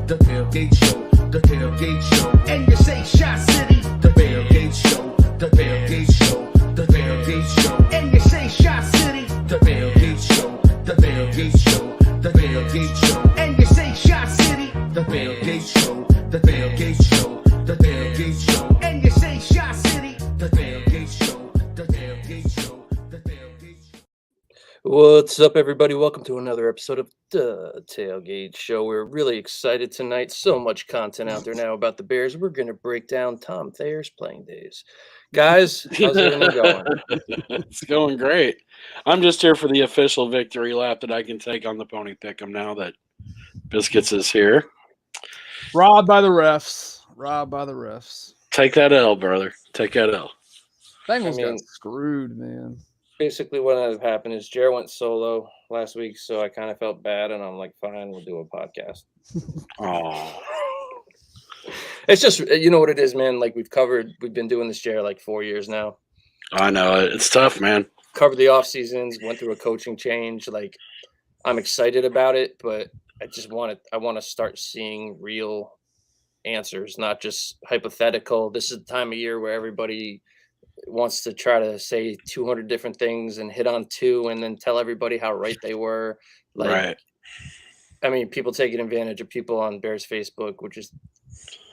The Tailgate Show, the Tailgate Show. And you say Shot City. The Tailgate Show, the Tailgate Show, the Tailgate Show. And you say Shot City. The Tailgate Show, the Tailgate Show, the Tailgate Show. And you say Shot City. The Tailgate Show, the Tailgate Show, the Tailgate Show. And you say Shot City. The Tailgate Show, the Tailgate Show, the Tailgate Show. What's up, everybody? Welcome to another episode of the Tailgate Show. We're really excited tonight. So much content out there now about the Bears. We're going to break down Tom Thayer's playing days. Guys, how's everything going? It's going great. I'm just here for the official victory lap that I can take on the Pony Pick'em now that Biscuits is here. Robbed by the refs. Robbed by the refs. Take that L, brother. Take that L. Bengals got screwed, man. Basically, what ended up happening is Jared went solo last week, so I kind of felt bad, and I'm like, fine, we'll do a podcast. Oh, It's just, you know what it is, man? Like, we've been doing this, Jared, like 4 years now. I know. It's tough, man. Covered the off seasons, went through a coaching change. Like, I'm excited about it, but I want to start seeing real answers, not just hypothetical. This is the time of year where everybody wants to try to say 200 different things and hit on two and then tell everybody how right they were. Like, Right. I mean, people taking advantage of people on Bears Facebook, which is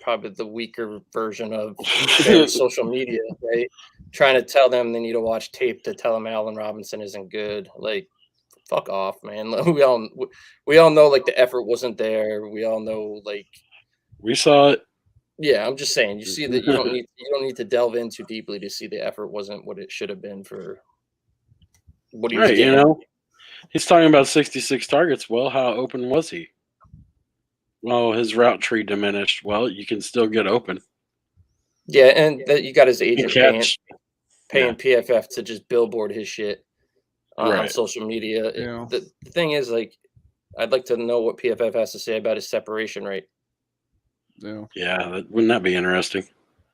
probably the weaker version of Bears social media, right? Trying to tell them they need to watch tape to tell them Allen Robinson isn't good. Like, fuck off, man. We all know, like, the effort wasn't there. We all know, like, We saw it. yeah, I'm just saying. You see that you don't need to delve in too deeply to see the effort wasn't what it should have been for what he was Right, getting. you know. He's talking about 66 targets. Well, how open was he? Well, his route tree diminished. Well, you can still get open. Yeah, and that you got his agent paying Yeah. PFF to just billboard his shit on Right. social media. Yeah. The thing is, like, I'd like to know what PFF has to say about his separation rate. Yeah. Yeah, wouldn't that be interesting?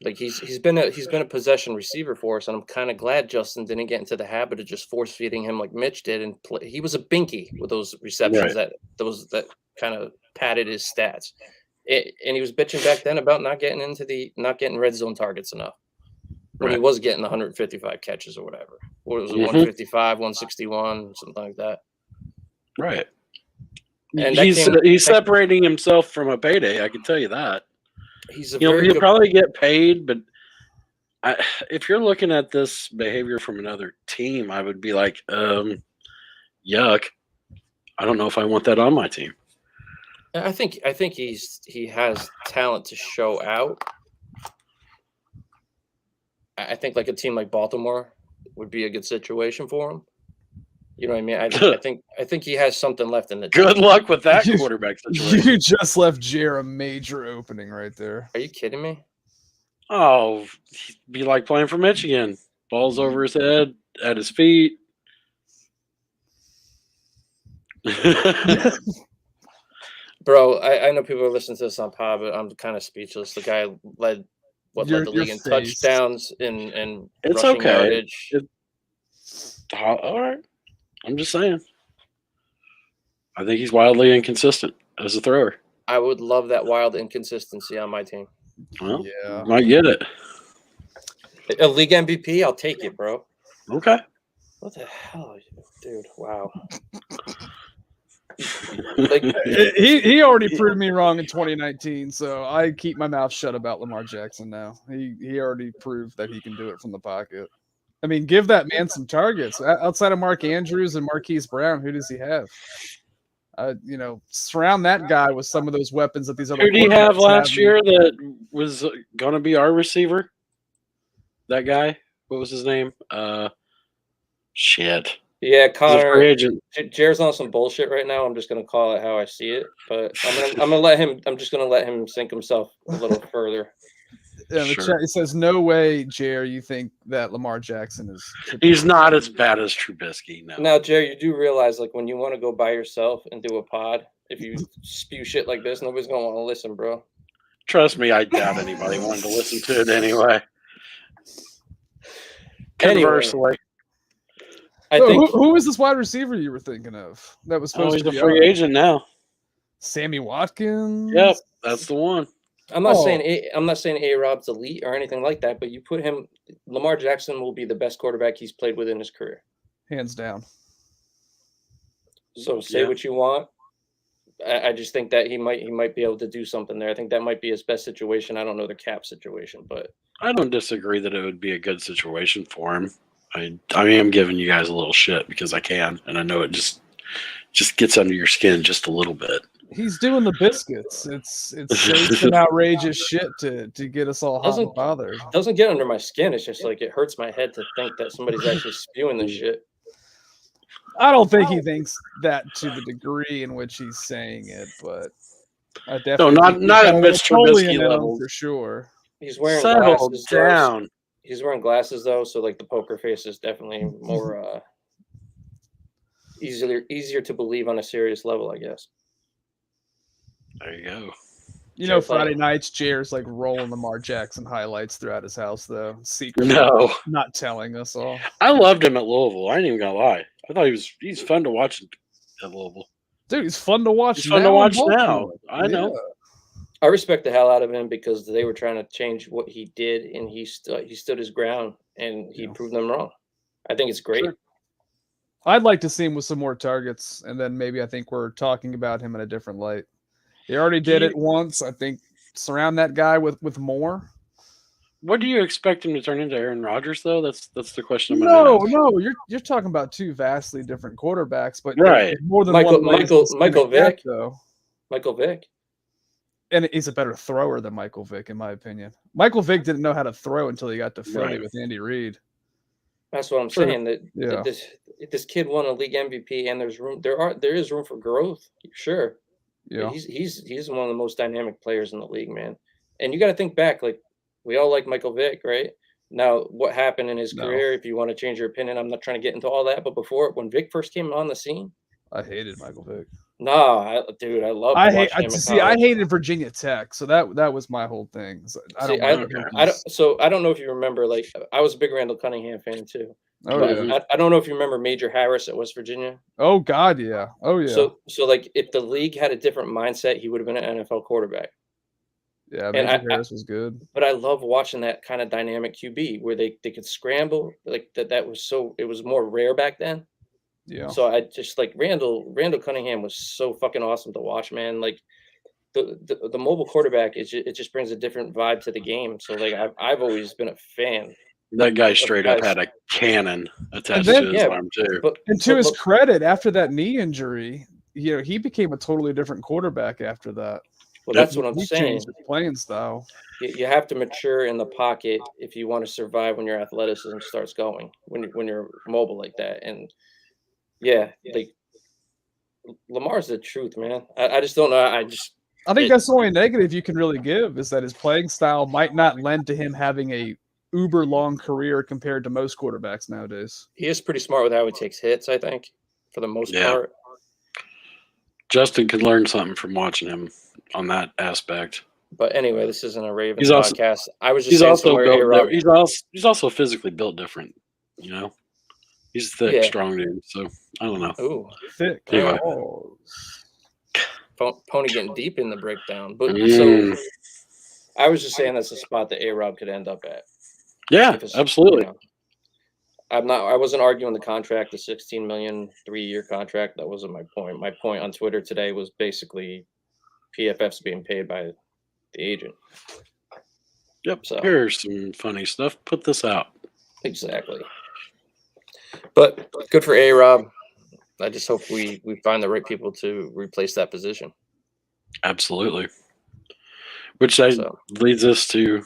Like, he's been a possession receiver for us, and I'm kind of glad Justin didn't get into the habit of just force feeding him like Mitch did, and he was a binky with those receptions that kind of padded his stats. And he was bitching back then about not getting red zone targets enough when he Right. was getting 155 catches or whatever. What was it, Mhm. 155, 161, something like that. Right. And He's separating himself from a payday. I can tell you that. He's a He'll very good. probably get paid, but if you're looking at this behavior from another team, I would be like, yuck. I don't know if I want that on my team. I think he has talent to show out. I think like a team like Baltimore would be a good situation for him. You know what I mean? I think he has something left in the tank. Good luck with that quarterback situation. You just left Jer a major opening right there. Are you kidding me? Oh, he'd be like playing for Michigan. Balls over his head, at his feet. Bro, I know people are listening to this on pod, but I'm kind of speechless. The guy led the league in touchdowns and It's rushing okay. yardage. All right. I'm just saying. I think he's wildly inconsistent as a thrower. I would love that wild inconsistency on my team. Well, Yeah. might get it. A league MVP, I'll take it, bro. Okay. What the hell, dude? Wow. Like, He already proved me wrong in 2019, so I keep my mouth shut about Lamar Jackson now. He already proved that he can do it from the pocket. I mean, give that man some targets. Outside of Mark Andrews and Marquise Brown, who does he have? Surround that guy with some of those weapons that these other. Who did he have quarterbacks last year that was going to be our receiver? That guy? What was his name? Shit. yeah, He's a free Connor. agent. Jared's on some bullshit right now. I'm just gonna call it how I see it, but I'm gonna let him. I'm just gonna let him sink himself a little further. Yeah, the Sure. chat, it says, no way, Jer, you think that Lamar Jackson is. He's not as bad as Trubisky. No. Now, Jared, you do realize, like, when you want to go by yourself and do a pod, if you spew shit like this, nobody's gonna want to listen, bro. Trust me, I doubt anybody wanted to listen to it anyway. Anyway. Conversely. I Oh, think who was this wide receiver you were thinking of? That was supposed He's to a be free ours? agent now. Sammy Watkins. Yep, that's the one. I'm not Oh. saying I'm not saying A-Rob's elite or anything like that, but you put him. Lamar Jackson will be the best quarterback he's played with in his career. Hands down. So say Yeah. what you want. I just think that he might be able to do something there. I think that might be his best situation. I don't know the cap situation, but I don't disagree that it would be a good situation for him. I am giving you guys a little shit because I can, and I know it just gets under your skin just a little bit. He's doing the biscuits. It's some outrageous shit to get us all hot and Doesn't- bothered. doesn't get under my skin. It's just like it hurts my head to think that somebody's actually spewing this shit. I don't think he thinks that to the degree in which he's saying it, but I definitely not- think he's not got at a Mitch Napoleon Trubisky in him levels. for sure. He's wearing Settle glasses. though. down. He's wearing glasses though, so like the poker face is definitely more easier to believe on a serious level, I guess. There you go. You know, Jay Platt. Friday nights, Jair's like rolling Lamar Jackson highlights throughout his house, though. Secretly, No, not telling us all. I loved him at Louisville. I ain't even gonna lie. I thought he's fun to watch at Louisville. Dude, he's fun to watch. He's fun to now watch in now. Baltimore. I know. Yeah. I respect the hell out of him because they were trying to change what he did, and he stood his ground, and he Yeah. proved them wrong. I think it's great. Sure. I'd like to see him with some more targets, and then maybe I think we're talking about him in a different light. He already did it once. I think surround that guy with more. What do you expect him to turn into, Aaron Rodgers? Though that's the question I'm No, gonna ask. no, you're talking about two vastly different quarterbacks, but Right. there's more than Michael- one way to Michael- skin a Michael cat, Vick. though. Michael Vick. And he's a better thrower than Michael Vick, in my opinion. Michael Vick didn't know how to throw until he got to Philly Right. with Andy Reid. That's what I'm Sure. saying. That Yeah. this kid won a league MVP, and there is room for growth. Sure. Yeah. He's one of the most dynamic players in the league, man. And you got to think back, like we all like Michael Vick, right? Now, what happened in his No. career? If you want to change your opinion, I'm not trying to get into all that. But when Vic first came on the scene, I hated Michael Vick. dude, I love. I hated Virginia Tech, so that was my whole thing. So I don't. See, like him. I don't know if you remember. Like, I was a big Randall Cunningham fan too. Oh But yeah. I don't know if you remember Major Harris at West Virginia. Oh God, yeah. Oh yeah. So like, if the league had a different mindset, he would have been an NFL quarterback. Yeah, and Major Harris was good. But I love watching that kind of dynamic QB where they could scramble like that. That was it was more rare back then. Yeah. So I just like Randall Cunningham was so fucking awesome to watch, man. Like the mobile quarterback it just brings a different vibe to the game. So like I've always been a fan. That guy straight up guys. had a cannon attached then- to his yeah, arm too. But And to but- his but- credit, after that knee injury, he became a totally different quarterback after that. well, that's what I'm He saying. changed his playing style. You have to mature in the pocket if you want to survive when your athleticism starts going when you're mobile like that. And yeah, like Lamar's the truth, man. I just don't know. I think that's the only negative you can really give is that his playing style might not lend to him having a uber long career compared to most quarterbacks nowadays. He is pretty smart with how he takes hits, I think, for the most Yeah. part. Justin could learn something from watching him on that aspect. But anyway, this isn't a Ravens He's also- podcast. I was just He's saying also somewhere, built. A-Rob, He's also physically built different. You know, he's thick, Yeah. strong dude. So I don't know. ooh, Thick. Anyway. Oh. Pony getting deep in the breakdown. But Mm. so I was just saying that's a spot that A-Rob could end up at. Yeah, If it's, absolutely. you know, I wasn't arguing the contract, the 16 million 3-year contract. That wasn't my point. My point on Twitter today was basically PFF's being paid by the agent. Yep. So- Here's some funny stuff. Put this out. Exactly. But good for A-Rob. I just hope we find the right people to replace that position. Absolutely. Which So leads us to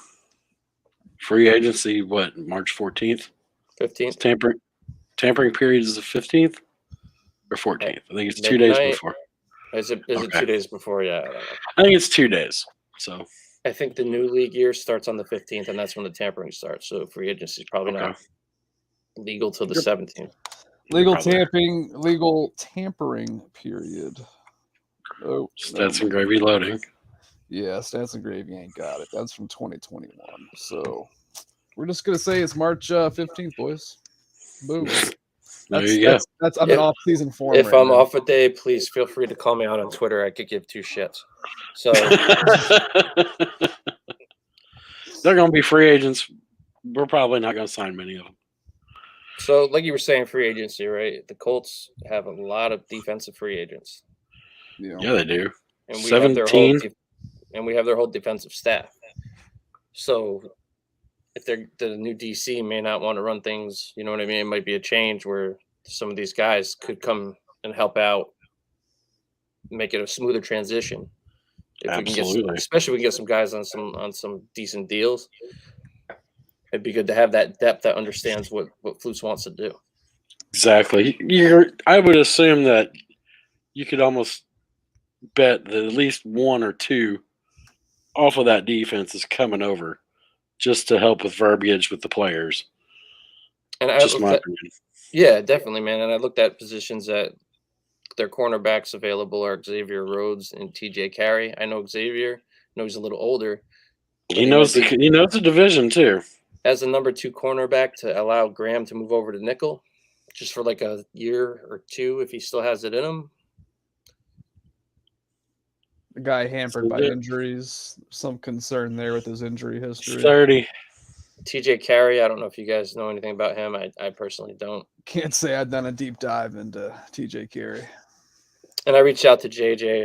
free agency. What, March 14th? 15th. Tampering period is the 15th or 14th. I think it's 2 days Midnight. before. Is it Okay. 2 days before? Yeah, I don't know. I think it's 2 days. So I think the new league year starts on the 15th, and that's when the tampering starts. So free agency is probably Okay. not legal till the 17th. Legal Probably. tampering period. Oh, Stats and gravy loading. yeah, Stats and Gravy ain't got it. That's from 2021. So we're just gonna say it's March 15th, boys. Boom. There you go. That's I'm in If- off-season form. If right I'm now. off a day, please feel free to call me out on Twitter. I could give two shits. So They're going to be free agents. We're probably not going to sign many of them. So, like you were saying, free agency, right? The Colts have a lot of defensive free agents, you know, Yeah, they do. and we have their 17. whole defensive staff. So, if they're the new DC may not want to run things, you know what I mean? It might be a change where some of these guys could come and help out, make it a smoother transition. If we can get, Absolutely. especially if we can get some guys on some decent deals. It'd be good to have that depth that understands what Flus wants to do. Exactly. I would assume that you could almost bet that at least one or two off of that defense is coming over just to help with verbiage with the players. And I Just looked my at, opinion. yeah, definitely, man. And I looked at positions that their cornerbacks available are Xavier Rhodes and TJ Carey. I know Xavier. I know he's a little older. He knows the division too. As a number 2 cornerback to allow Graham to move over to nickel just for like a year or two if he still has it in him. the guy hampered by Yeah. injuries. Some concern there with his injury history. 30. TJ Carey, I don't know if you guys know anything about him. I personally don't. Can't say I've done a deep dive into TJ Carey. And I reached out to JJ.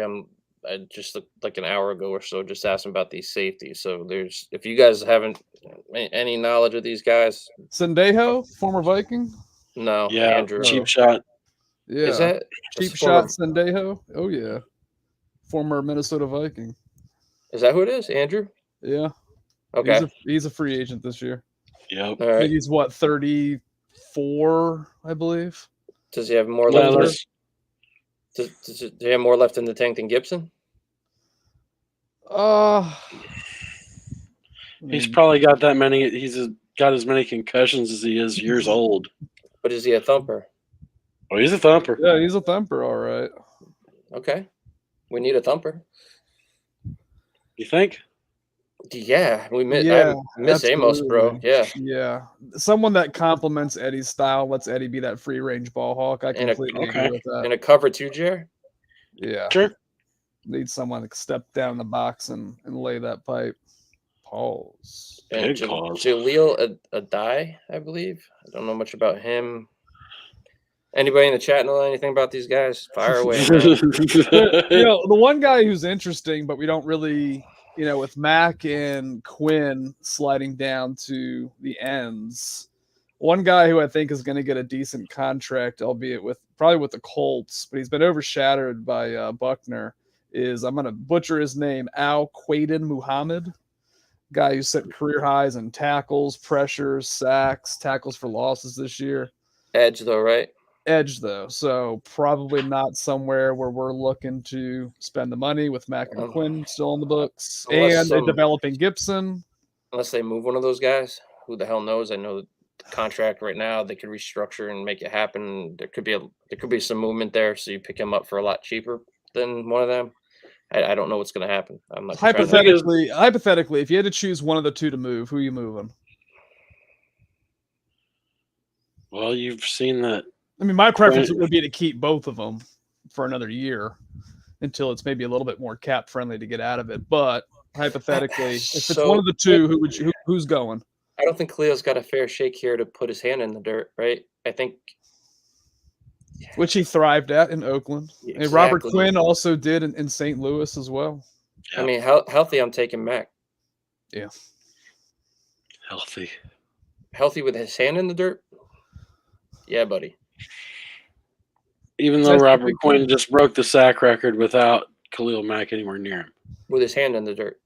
I just looked like an hour ago or so, just asking about these safeties. So if you guys haven't any knowledge of these guys, Sendejo, former Viking. no, Yeah, Andrew. cheap shot. Yeah, Is that cheap is shot Sendejo? Oh yeah, former Minnesota Viking. Is that who it is? Andrew? Yeah, Okay. he's a free agent this year. Yep. All I think right. he's what 34, I believe. Does he have more Well, left? let's- Does he have more left in the tank than Gibson? He's probably got that many. Got as many concussions as he is years old. But is he a thumper? Oh, he's a thumper. Yeah, he's a thumper, all right. Okay. We need a thumper. You think? Yeah, I Yeah, miss Amos, bro. absolutely. Yeah. Yeah, someone that complements Eddie's style, lets Eddie be that free range ball hawk. I And a- completely okay. agree with that. In a cover 2, Jer? Yeah, Sure. need someone to step down in the box and lay that pipe. Pause. And Big pause. Jaleel Adai, I believe. I don't know much about him. Anybody in the chat know anything about these guys? Fire away. man. The one guy who's interesting, but we don't really, with Mac and Quinn sliding down to the ends. One guy who I think is going to get a decent contract, albeit probably with the Colts, but he's been overshadowed by Buckner. I'm going to butcher his name, Al Quaden Muhammad. Guy who set career highs in tackles, pressures, sacks, tackles for losses this year. Edge, though, right? Edge, though, so probably not somewhere where we're looking to spend the money with Mac and Quinn still on the books, Unless and a developing Gibson. Unless they move one of those guys. Who the hell knows? I know the contract right now, they could restructure and make it happen. There could be some movement there, so you pick him up for a lot cheaper than one of them. I don't know what's going to happen. I'm not trying to- Hypothetically, if you had to choose one of the two to move, who are you moving? Well, you've seen that. I mean, my preference would be to keep both of them for another year until it's maybe a little bit more cap friendly to get out of it. But hypothetically, if it's one of the two, who's going? I don't think Khalil's got a fair shake here to put his hand in the dirt, right? I think Which he thrived at in Oakland. And Robert Exactly. Quinn also did in St. Louis as well. I mean, healthy, I'm taking Mac. Healthy. Healthy with his hand in the dirt? Yeah, buddy. Even though That's a Robert big Quinn thing. just broke the sack record without Khalil Mack anywhere near him. With his hand in the dirt.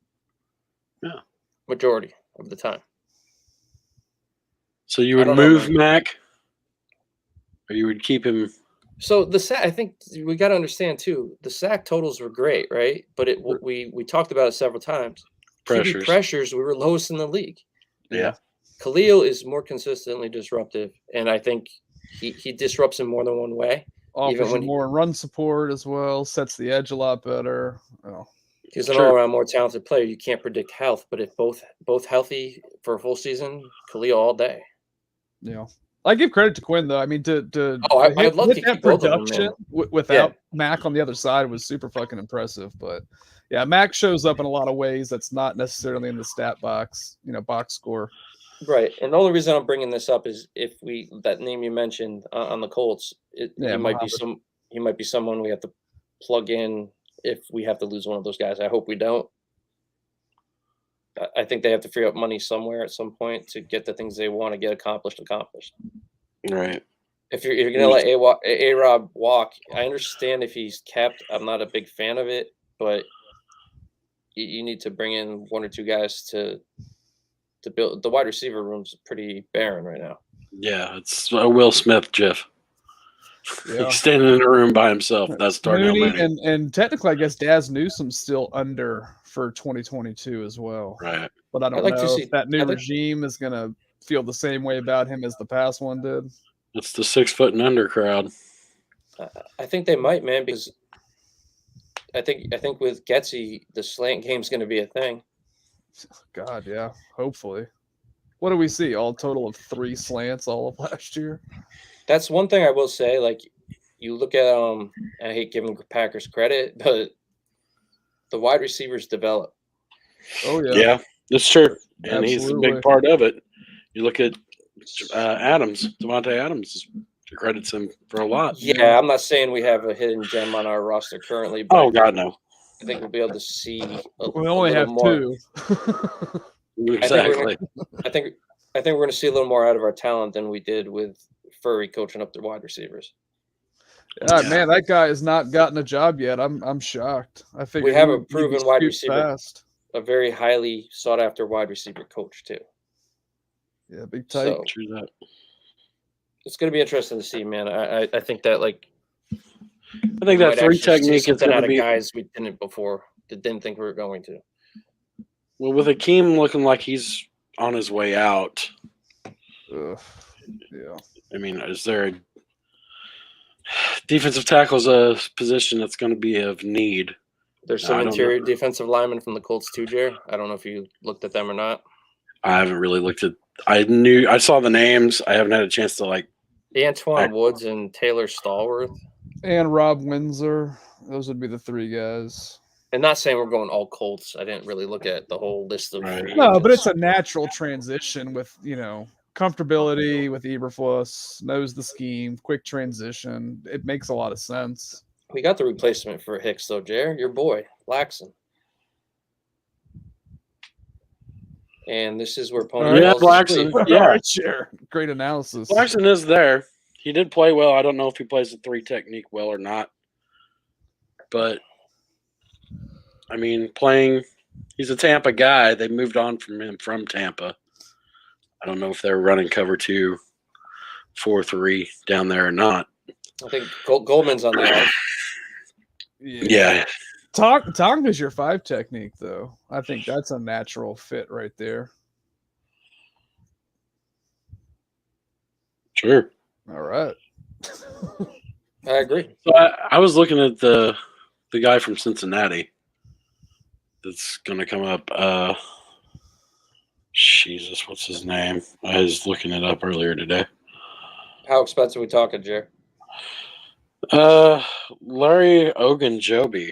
Yeah. Majority of the time. So you I would don't know, move man. Mack, or you would keep him. So the sack, I think we got to understand too. The sack totals were great, right? But we talked about it several times. QB pressures, we were lowest in the league. Yeah. Khalil is more consistently disruptive, and I think he disrupts in more than one way. Offers Even you when more run support as well, sets the edge a lot better. Oh, he's an Sure. all-around more talented player. You can't predict health, but if both healthy for a full season, Khalil all day. yeah. I give credit to Quinn though. I mean, to Oh, hit, I'd love hit to that keep both of them, production man. without Mac on the other side was super fucking impressive. But yeah, Mac shows up in a lot of ways that's not necessarily in the stat box, box score. Right, and the only reason I'm bringing this up is if that name you mentioned on the Colts, Yeah, he might be someone we have to plug in if we have to lose one of those guys. I hope we don't. I think they have to free up money somewhere at some point to get the things they want to get accomplished. Right. If you're gonna let A-Rob walk, I understand if he's kept. I'm not a big fan of it, but you need to bring in one or two guys to build. The wide receiver room's pretty barren right now. Yeah, it's a Will Smith gif. Yeah. He's standing in a room by himself. That's Darnell Mooney Mooney. and technically, I guess Daz Newsom's still under for 2022 as well. Right. But I don't like to know see- if that new I'd like- regime is gonna feel the same way about him as the past one did. It's the 6 foot and under crowd. I think they might, man, because I think with Getsy, the slant game's going to be a thing. God, yeah. Hopefully. What do we see? All total of 3 slants all of last year. That's one thing I will say. Like, you look at I hate giving Packers credit, but the wide receivers develop. Oh yeah. Yeah, that's true. And he's a Absolutely. big part of it. You look at Adams, Devontae Adams credits him for a lot. Yeah, I'm not saying we have a hidden gem on our roster currently, but Oh God, no. I think we'll be able to see. We only have more. 2. Exactly. I think we're going to see a little more out of our talent than we did with Furry coaching up the wide receivers. Yeah, man, that guy has not gotten a job yet. I'm shocked. I think We have a proven wide receiver. Fast. A very highly sought after wide receiver coach too. Yeah, big type. So True that. it's going to be interesting to see, man. I think that I think we that might 3 actually see technique is something going out to of be guys we didn't before that didn't think we were going to. well with Akeem looking like he's on his way out. Ugh. Yeah. I mean, is there a defensive tackle's a position that's going to be of need? There's I some don't interior know. defensive linemen from the Colts too, Jer. I don't know if you looked at them or not. I haven't really looked at. I saw the names. I haven't had a chance to like. Antoine Woods and Taylor Stallworth. And Rob Windsor. Those would be the 3 guys. And not saying we're going all Colts. I didn't really look at the whole list of Right. free No, but agents. it's a natural transition with, comfortability with Eberflus, knows the scheme, quick transition. It makes a lot of sense. We got the replacement for Hicks though, Jer. Your boy, Laxon. And this is where Pony Yeah, falls asleep. Blackson. Yeah. All right, sure. Great analysis. Blackson is there. He did play well. I don't know if he plays the 3 technique well or not. But I mean, he's a Tampa guy. They moved on from him from Tampa. I don't know if they're running cover 2, 4-3 down there or not. I think Goldman's on the out. Yeah. Tonga's your 5 technique, though. I think that's a natural fit right there. Sure. All right. I agree. So I was looking at the guy from Cincinnati that's going to come up. Jesus, what's his name? I was looking it up earlier today. How expensive are we talking, Jer? Larry Ogunjobi.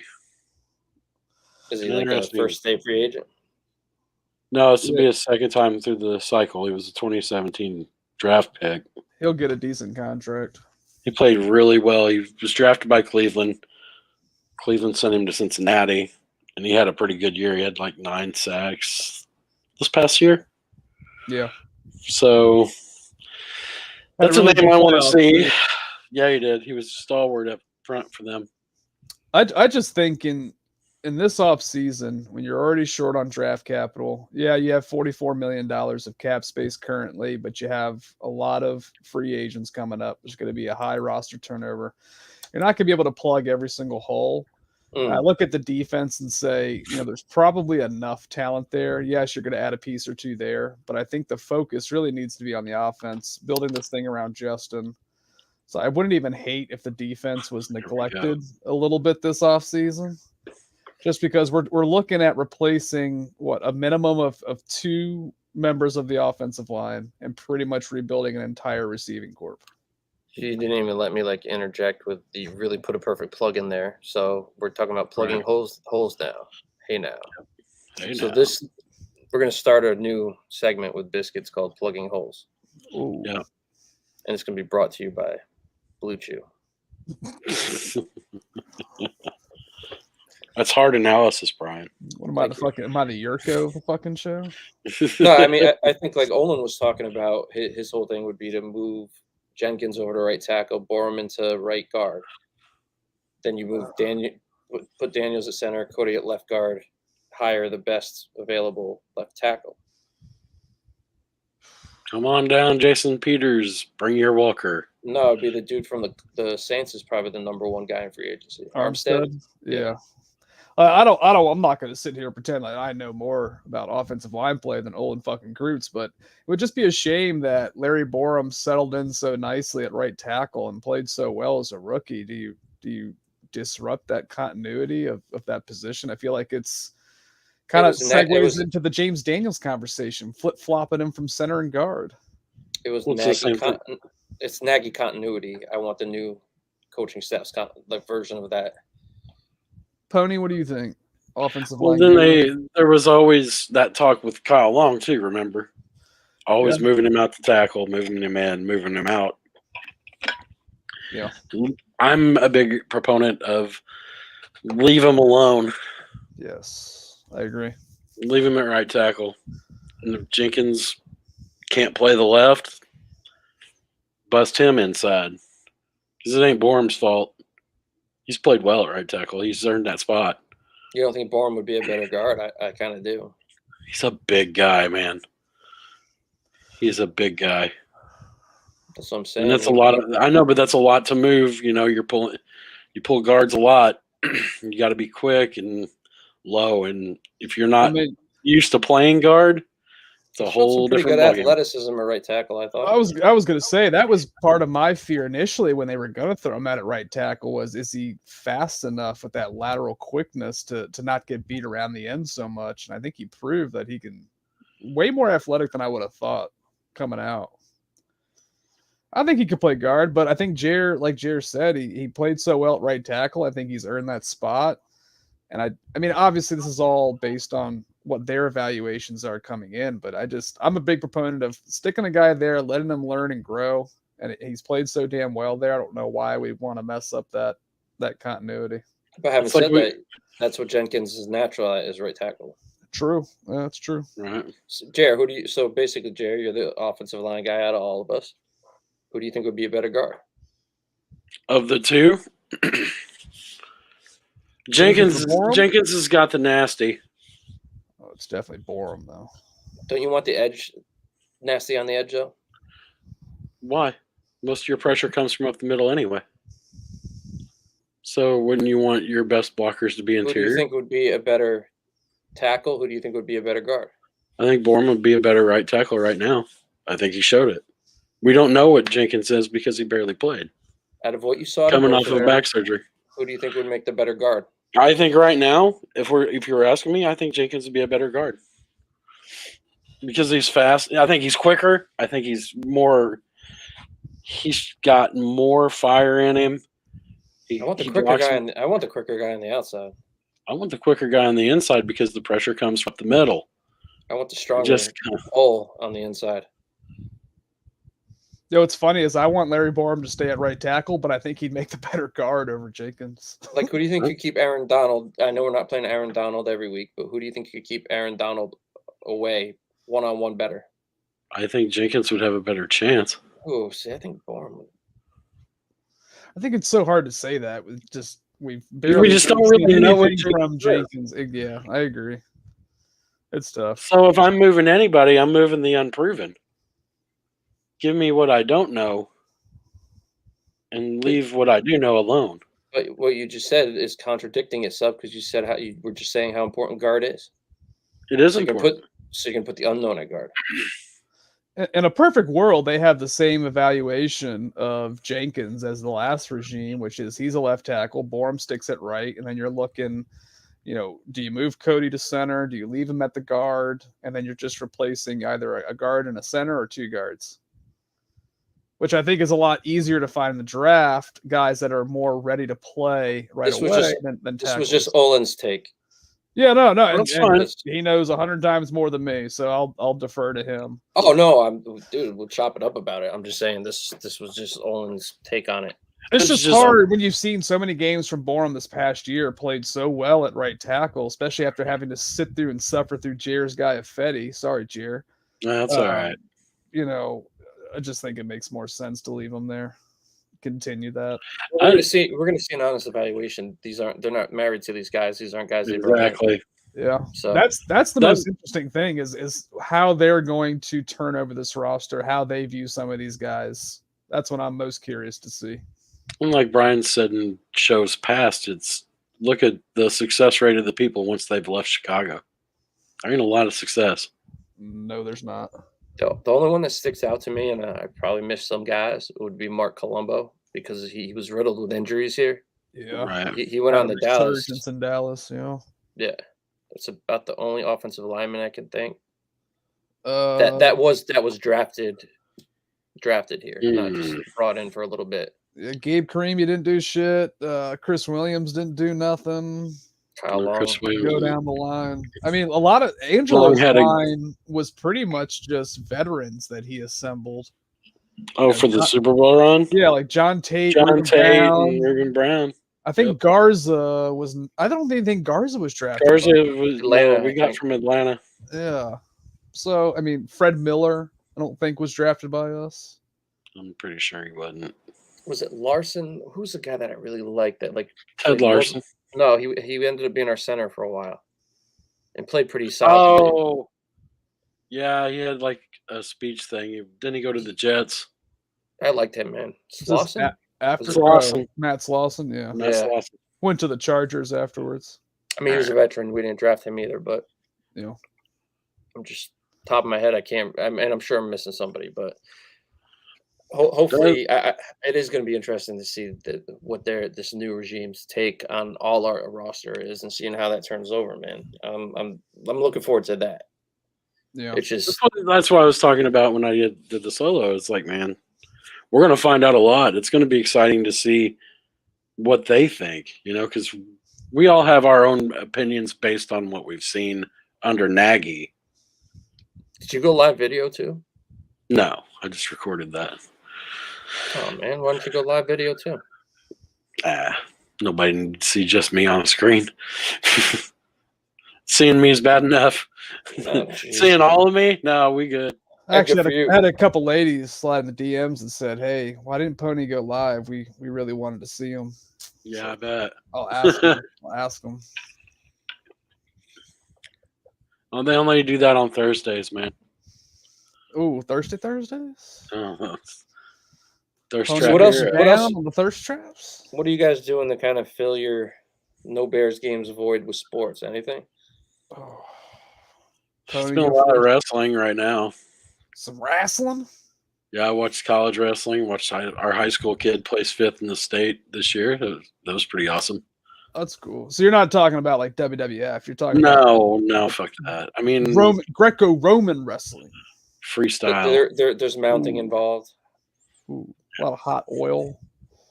Is he like a Interesting. first day free agent? No, it's to be his second time through the cycle. He was a 2017 draft pick. He'll get a decent contract. He played really well. He was drafted by Cleveland. Cleveland sent him to Cincinnati, and he had a pretty good year. He had like 9 sacks this past year. Yeah. So Had a that's really a name good I want to playoff see. year. Yeah, he did. He was stalwart up front for them. I just think in this offseason, when you're already short on draft capital, yeah, you have $44 million of cap space currently, but you have a lot of free agents coming up. There's going to be a high roster turnover. You're not going to be able to plug every single hole. I look at the defense and say, there's probably enough talent there. Yes, you're going to add a piece or 2 there, but I think the focus really needs to be on the offense, building this thing around Justin. So I wouldn't even hate if the defense was neglected a little bit this offseason, just because we're looking at replacing a minimum of 2 members of the offensive line and pretty much rebuilding an entire receiving corps. You didn't even let me like interject with you really put a perfect plug in there. So we're talking about plugging holes now. Hey now. Hey, So now. we're gonna start a new segment with Biscuits called Plugging Holes. Ooh. Yeah. And it's gonna be brought to you by Blue Chew. That's hard analysis, Brian. What am I, am I the Yurko of the fucking show? No, I mean I think like Olin was talking about his whole thing would be to move Jenkins over to right tackle, Borum into right guard. Then you move Daniel, put Daniels at center, Cody at left guard, hire the best available left tackle. Come on down, Jason Peters. Bring your Walker. No, it'd be the dude from the Saints is probably the number one guy in free agency. Armstead. Yeah. I'm not going to sit here and pretend like I know more about offensive line play than Olin fucking Kreutz, but it would just be a shame that Larry Borum settled in so nicely at right tackle and played so well as a rookie. Do you disrupt that continuity of that position? I feel like it's kind of segues into the James Daniels conversation, flip-flopping him from center and guard. It was it's Nagy continuity. I want the new coaching staff's like version of that. Pony, what do you think? Offensive well, line. Then there was always that talk with Kyle Long too. Remember, always moving him out to tackle, moving him in, moving him out. Yeah, I'm a big proponent of leave him alone. Yes, I agree. Leave him at right tackle. And if Jenkins can't play the left, bust him inside because it ain't Borum's fault. He's played well at right tackle. He's earned that spot. You don't think Borum would be a better guard? I kind of do. He's a big guy, man. He's a big guy. That's what I'm saying. And that's a lot of. I know, but that's a lot to move. You know, you pull guards a lot. You got to be quick and low. And if you're not used to playing guard, it's a whole different good athleticism at right tackle. I thought. I was going to say that was part of my fear initially when they were going to throw him out at right tackle is he fast enough with that lateral quickness to not get beat around the end so much? And I think he proved that he can way more athletic than I would have thought coming out. I think he could play guard, but I think like Jer said, he played so well at right tackle. I think he's earned that spot. And I mean, obviously this is all based on what their evaluations are coming in, but I'm a big proponent of sticking a guy there, letting him learn and grow. And he's played so damn well there. I don't know why we want to mess up that continuity. But having said that, that's what Jenkins is natural at is right tackle. True. That's true. Right. So, Jer, so basically, Jer, you're the offensive line guy out of all of us. Who do you think would be a better guard? Of the two, Jenkins has got the nasty. Oh, it's definitely Borum, though. Don't you want the edge, nasty on the edge, though? Why? Most of your pressure comes from up the middle anyway. So wouldn't you want your best blockers to be interior? Who do you think would be a better tackle? Who do you think would be a better guard? I think Borum would be a better right tackle right now. I think he showed it. We don't know what Jenkins is because he barely played. Out of what you saw coming off of back surgery, who do you think would make the better guard? I think right now, if you were asking me, I think Jenkins would be a better guard because he's fast. I think he's quicker. I think he's got more fire in him. I want the quicker guy on the outside. I want the quicker guy on the inside because the pressure comes from the middle. I want the stronger hole on the inside. What's funny is I want Larry Borum to stay at right tackle, but I think he'd make the better guard over Jenkins. Like, who do you think could keep Aaron Donald? I know we're not playing Aaron Donald every week, but who do you think could keep Aaron Donald away one-on-one better? I think Jenkins would have a better chance. Oh, see, I think Borum would. I think it's so hard to say that. We just don't really know what from Jenkins. Yeah, I agree. It's tough. So if I'm moving anybody, I'm moving the unproven. Give me what I don't know and leave what I do know alone. But what you just said is contradicting itself because you said how you were just saying how important guard is. It is important. So you can put the unknown at guard. In a perfect world, they have the same evaluation of Jenkins as the last regime, which is he's a left tackle, Borum sticks at right, and then you're looking, do you move Cody to center? Do you leave him at the guard? And then you're just replacing either a guard and a center or two guards, which I think is a lot easier to find in the draft, guys that are more ready to play right This was away just- than This was tackles. just Olin's take. Yeah, no. And That's fine. he knows 100 times more than me, so I'll defer to him. Oh no, dude, we'll chop it up about it. I'm just saying this was just Olin's take on it. It's It's just just- hard when you've seen so many games from Borum this past year, played so well at right tackle, especially after having to sit through and suffer through Jair's guy Fetty. Sorry, Jair. That's all right. I just think it makes more sense to leave him there. Continue that. We're gonna see an honest evaluation. They're not married to these guys. These aren't guys they brought in. Exactly. Yeah. So That's the That- most interesting thing is how they're going to turn over this roster, how they view some of these guys. That's what I'm most curious to see. And like Brian said in shows past, it's look at the success rate of the people once they've left Chicago. There ain't a lot of success. No, there's not. the only one that sticks out to me, and I probably missed some guys, would be Mark Colombo because he was riddled with injuries here. Yeah. Right. He went on the Dallas. Resurgence in Dallas, yeah. Yeah, that's about the only offensive lineman I can think That that was drafted here, not just Mm. brought in for a little bit. Gabe Kareem, you didn't do shit. Chris Williams didn't do nothing. Kyle Long. Chris Go Williams. down the line. I mean, a lot of Angelo's had a- line was pretty much just veterans that he assembled. Oh, for the Super Bowl run? Yeah, like John Tate, John Ruben Tate Brown. and Irvin Brown. I think Yep. Garza was. I don't even think Garza was drafted. Garza by- was Atlanta, we I got think. from Atlanta. Yeah. So I mean, Fred Miller, I don't think was drafted by us. I'm pretty sure he wasn't. Was it Larson? Who's the guy that I really liked? That like Ted played Larson. No, he ended up being our center for a while, and played pretty solid. Oh, yeah, he had like a speech thing. Didn't he go to the Jets? I liked him, man. Is this Slauson? After Slauson. Matt Slauson, yeah, That's Yeah. awesome. went to the Chargers afterwards. I mean, he was a veteran. We didn't draft him either, but Yeah. I'm just top of my head. I can't, and I'm sure I'm missing somebody, but hopefully, it is going to be interesting to see what this new regime's take on all our roster is, and seeing how that turns over, man. I'm looking forward to that. Yeah. It's just That's what I was talking about when I did the solo. It's like, man, we're going to find out a lot. It's going to be exciting to see what they think, because we all have our own opinions based on what we've seen under Nagy. Did you go live video too? No, I just recorded that. Oh man, why don't you go live video too? Nobody needs to see just me on a screen. Seeing me is bad enough. Oh, geez. Seeing all of me? No, we good. I actually good for you. had a couple ladies slide in the DMs and said, "Hey, why didn't Pony go live? We really wanted to see him." Yeah, I bet. I'll ask them. I'll ask them. Oh, they only do that on Thursdays, man. Ooh, Thursdays. Oh, thirst Pony trap what else- here. what else- down on the thirst traps? What are you guys doing to kind of fill your no Bears games void with sports? Anything? Oh. It's Pony, been a go lot of first. wrestling right now. Some wrestling. Yeah, I watched college wrestling. Watched our high school kid place 5th in the state this year. That was pretty awesome. That's cool. So you're not talking about like WWF. You're talking about No, fuck that. I mean, Greco-Roman wrestling. But freestyle. there's mounting Ooh. involed. Ooh, a lot of hot oil.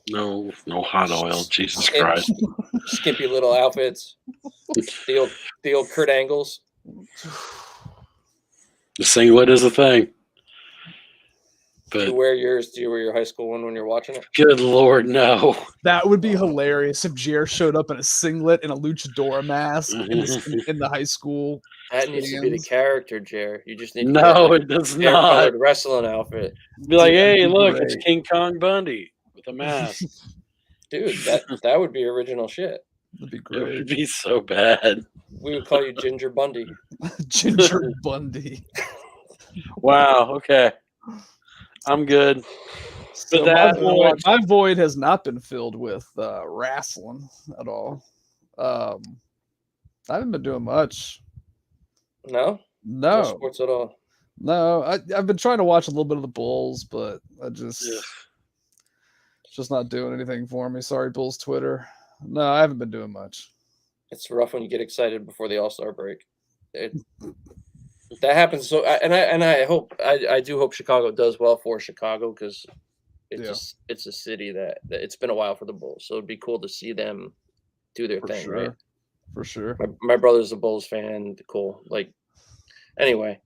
No hot oil. Jesus Skip- Christ. Skimpy little outfits. The old Kurt Angles. The singlet is a thing. Do you But wear yours? Do you wear your high school one when you're watching it? good Lord, no. That would be hilarious if Jer showed up in a singlet and a luchadora mask in the high school. That needs to be the Stands. character, Jer. You just need to No, get it does a not. colored wrestling outfit, Be like, That'd hey, be look, it's great. King Kong Bundy with a mask. dude. That would be original shit. That'd be It would great. be so bad. We would call you Ginger Bundy. Ginger Bundy. Wow. Okay. I'm good. So that- my void has not been filled with wrestling at all. I haven't been doing much. No, no No, sports at all. no. I've been trying to watch a little bit of the Bulls, but I just Ugh. it's just not doing anything for me. Sorry, Bulls Twitter. No, I haven't been doing much. It's rough when you get excited before the All-Star break. That happens. So, I do hope Chicago does well for Chicago because it's a city that it's been a while for the Bulls. So it'd be cool to see them do their thing, right? For sure. My brother's a Bulls fan. Cool. Like, anyway,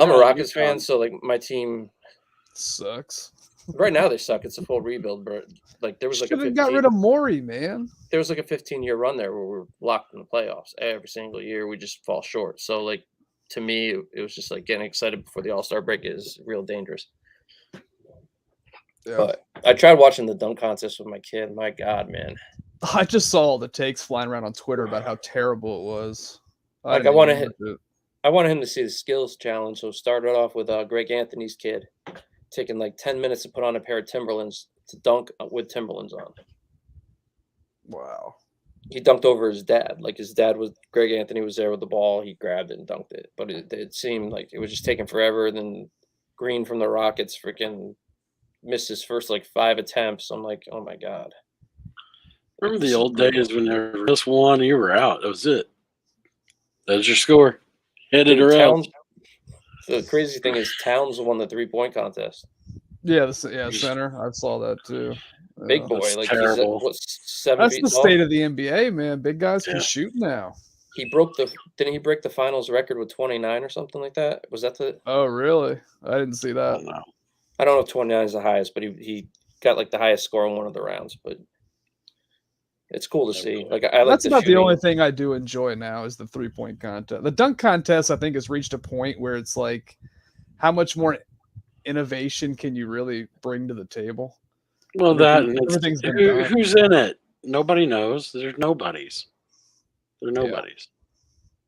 I'm a Rockets fan, so like my team sucks. Right now they suck. It's a full rebuild, bro. Like there was like got rid of Morey, man. There was like a 15-year run there where we're locked in the playoffs every single year. We just fall short. So like to me, it was just like getting excited before the All-Star break is real dangerous. Yeah. But I tried watching the dunk contest with my kid. My God, man. I just saw all the takes flying around on Twitter about how terrible it was. I wanted him to see the skills challenge. So started off with Greg Anthony's kid. Taking like 10 minutes to put on a pair of Timberlands to dunk with Timberlands on. Wow. He dunked over his dad. Like his dad Greg Anthony was there with the ball. He grabbed it and dunked it. But it seemed like it was just taking forever. Then Green from the Rockets freaking missed his first like 5 attempts. I'm like, oh my God. Remember the old days when there was just one, you were out. That was it. That was your score. Hit it around. The crazy thing is Towns won the 3-point contest. Yeah, center. I saw that too. Big boy, like terrible. He's 7 That's feet the tall. state of the NBA, man. Big guys can shoot now. Didn't he break the finals record with 29 or something like that? Was that the? Oh, really? I didn't see that. I don't know if 29 is the highest, but he got like the highest score in one of the rounds. But it's cool to see. Like that's about the only thing I do enjoy now is the 3-point contest. The dunk contest, I think, has reached a point where it's like, how much more innovation can you really bring to the table? Well, who's in it? Nobody knows. There's nobodies. They're nobodies.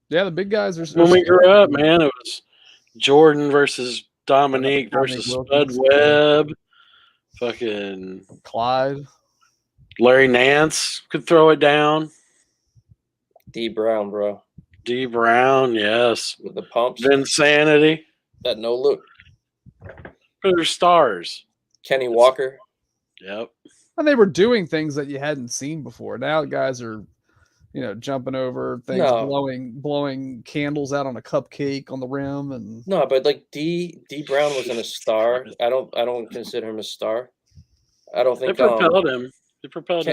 Yeah, the big guys are. When we grew up, man, it was Jordan versus Dominique versus Spud Webb, fucking Clyde. Larry Nance could throw it down. D Brown, bro. D Brown, yes. With the pumps. Vinsanity. That no look. They're stars. Kenny Walker. Yep. And they were doing things that you hadn't seen before. Now guys are, jumping over things, blowing candles out on a cupcake on the rim, and no, but like D Brown wasn't a star. I don't consider him a star. I don't think they propelled him. They propelled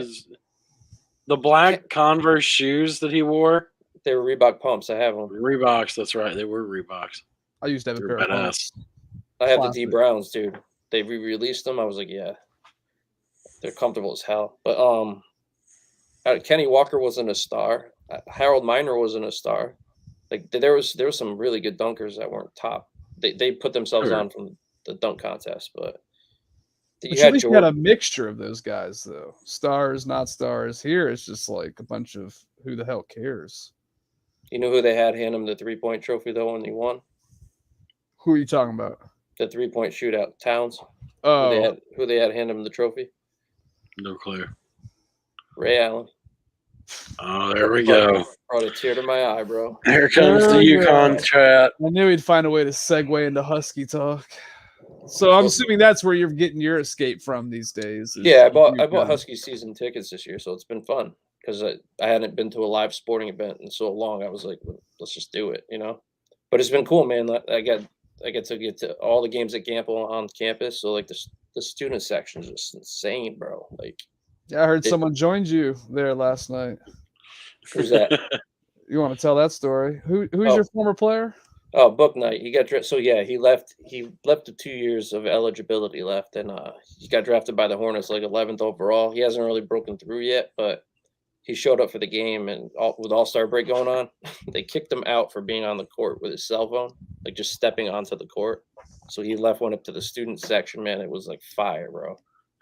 the black Converse shoes that he wore. They were Reebok pumps. I have them. Reeboks, that's right. They were Reeboks. I used to have a pair of pumps. I have the D Browns, dude. They re-released them. I was like, yeah, they're comfortable as hell. But Kenny Walker wasn't a star. Harold Miner wasn't a star. Like there was some really good dunkers that weren't top. They put themselves on from the dunk contest, but you at least had a mixture of those guys, though. Stars, not stars. Here, it's just like a bunch of who the hell cares. You know who they had hand him the 3-point trophy, though, when he won? Who are you talking about? The 3-point shootout. Towns. Oh. Who they had hand him the trophy? No clue. Ray Allen. Oh, there we go. Brought a tear to my eye, bro. Here comes the UConn chat. I knew he'd find a way to segue into Husky talk. So I'm assuming that's where you're getting your escape from these days. Yeah, I bought Husky season tickets this year, so it's been fun because I hadn't been to a live sporting event in so long. I was like, let's just do it, But it's been cool, man. I get to get to all the games at Gamble on campus. So like the student section is just insane, bro. Like, yeah, I heard someone joined you there last night. Who's that? You want to tell that story? Who's your former player? Oh, Book Knight. He got drafted. So yeah, he left the 2 years of eligibility left, and he got drafted by the Hornets like 11th overall. He hasn't really broken through yet, but he showed up for the game, and with All-Star break going on, they kicked him out for being on the court with his cell phone, like just stepping onto the court. So he went up to the student section. Man, it was like fire, bro.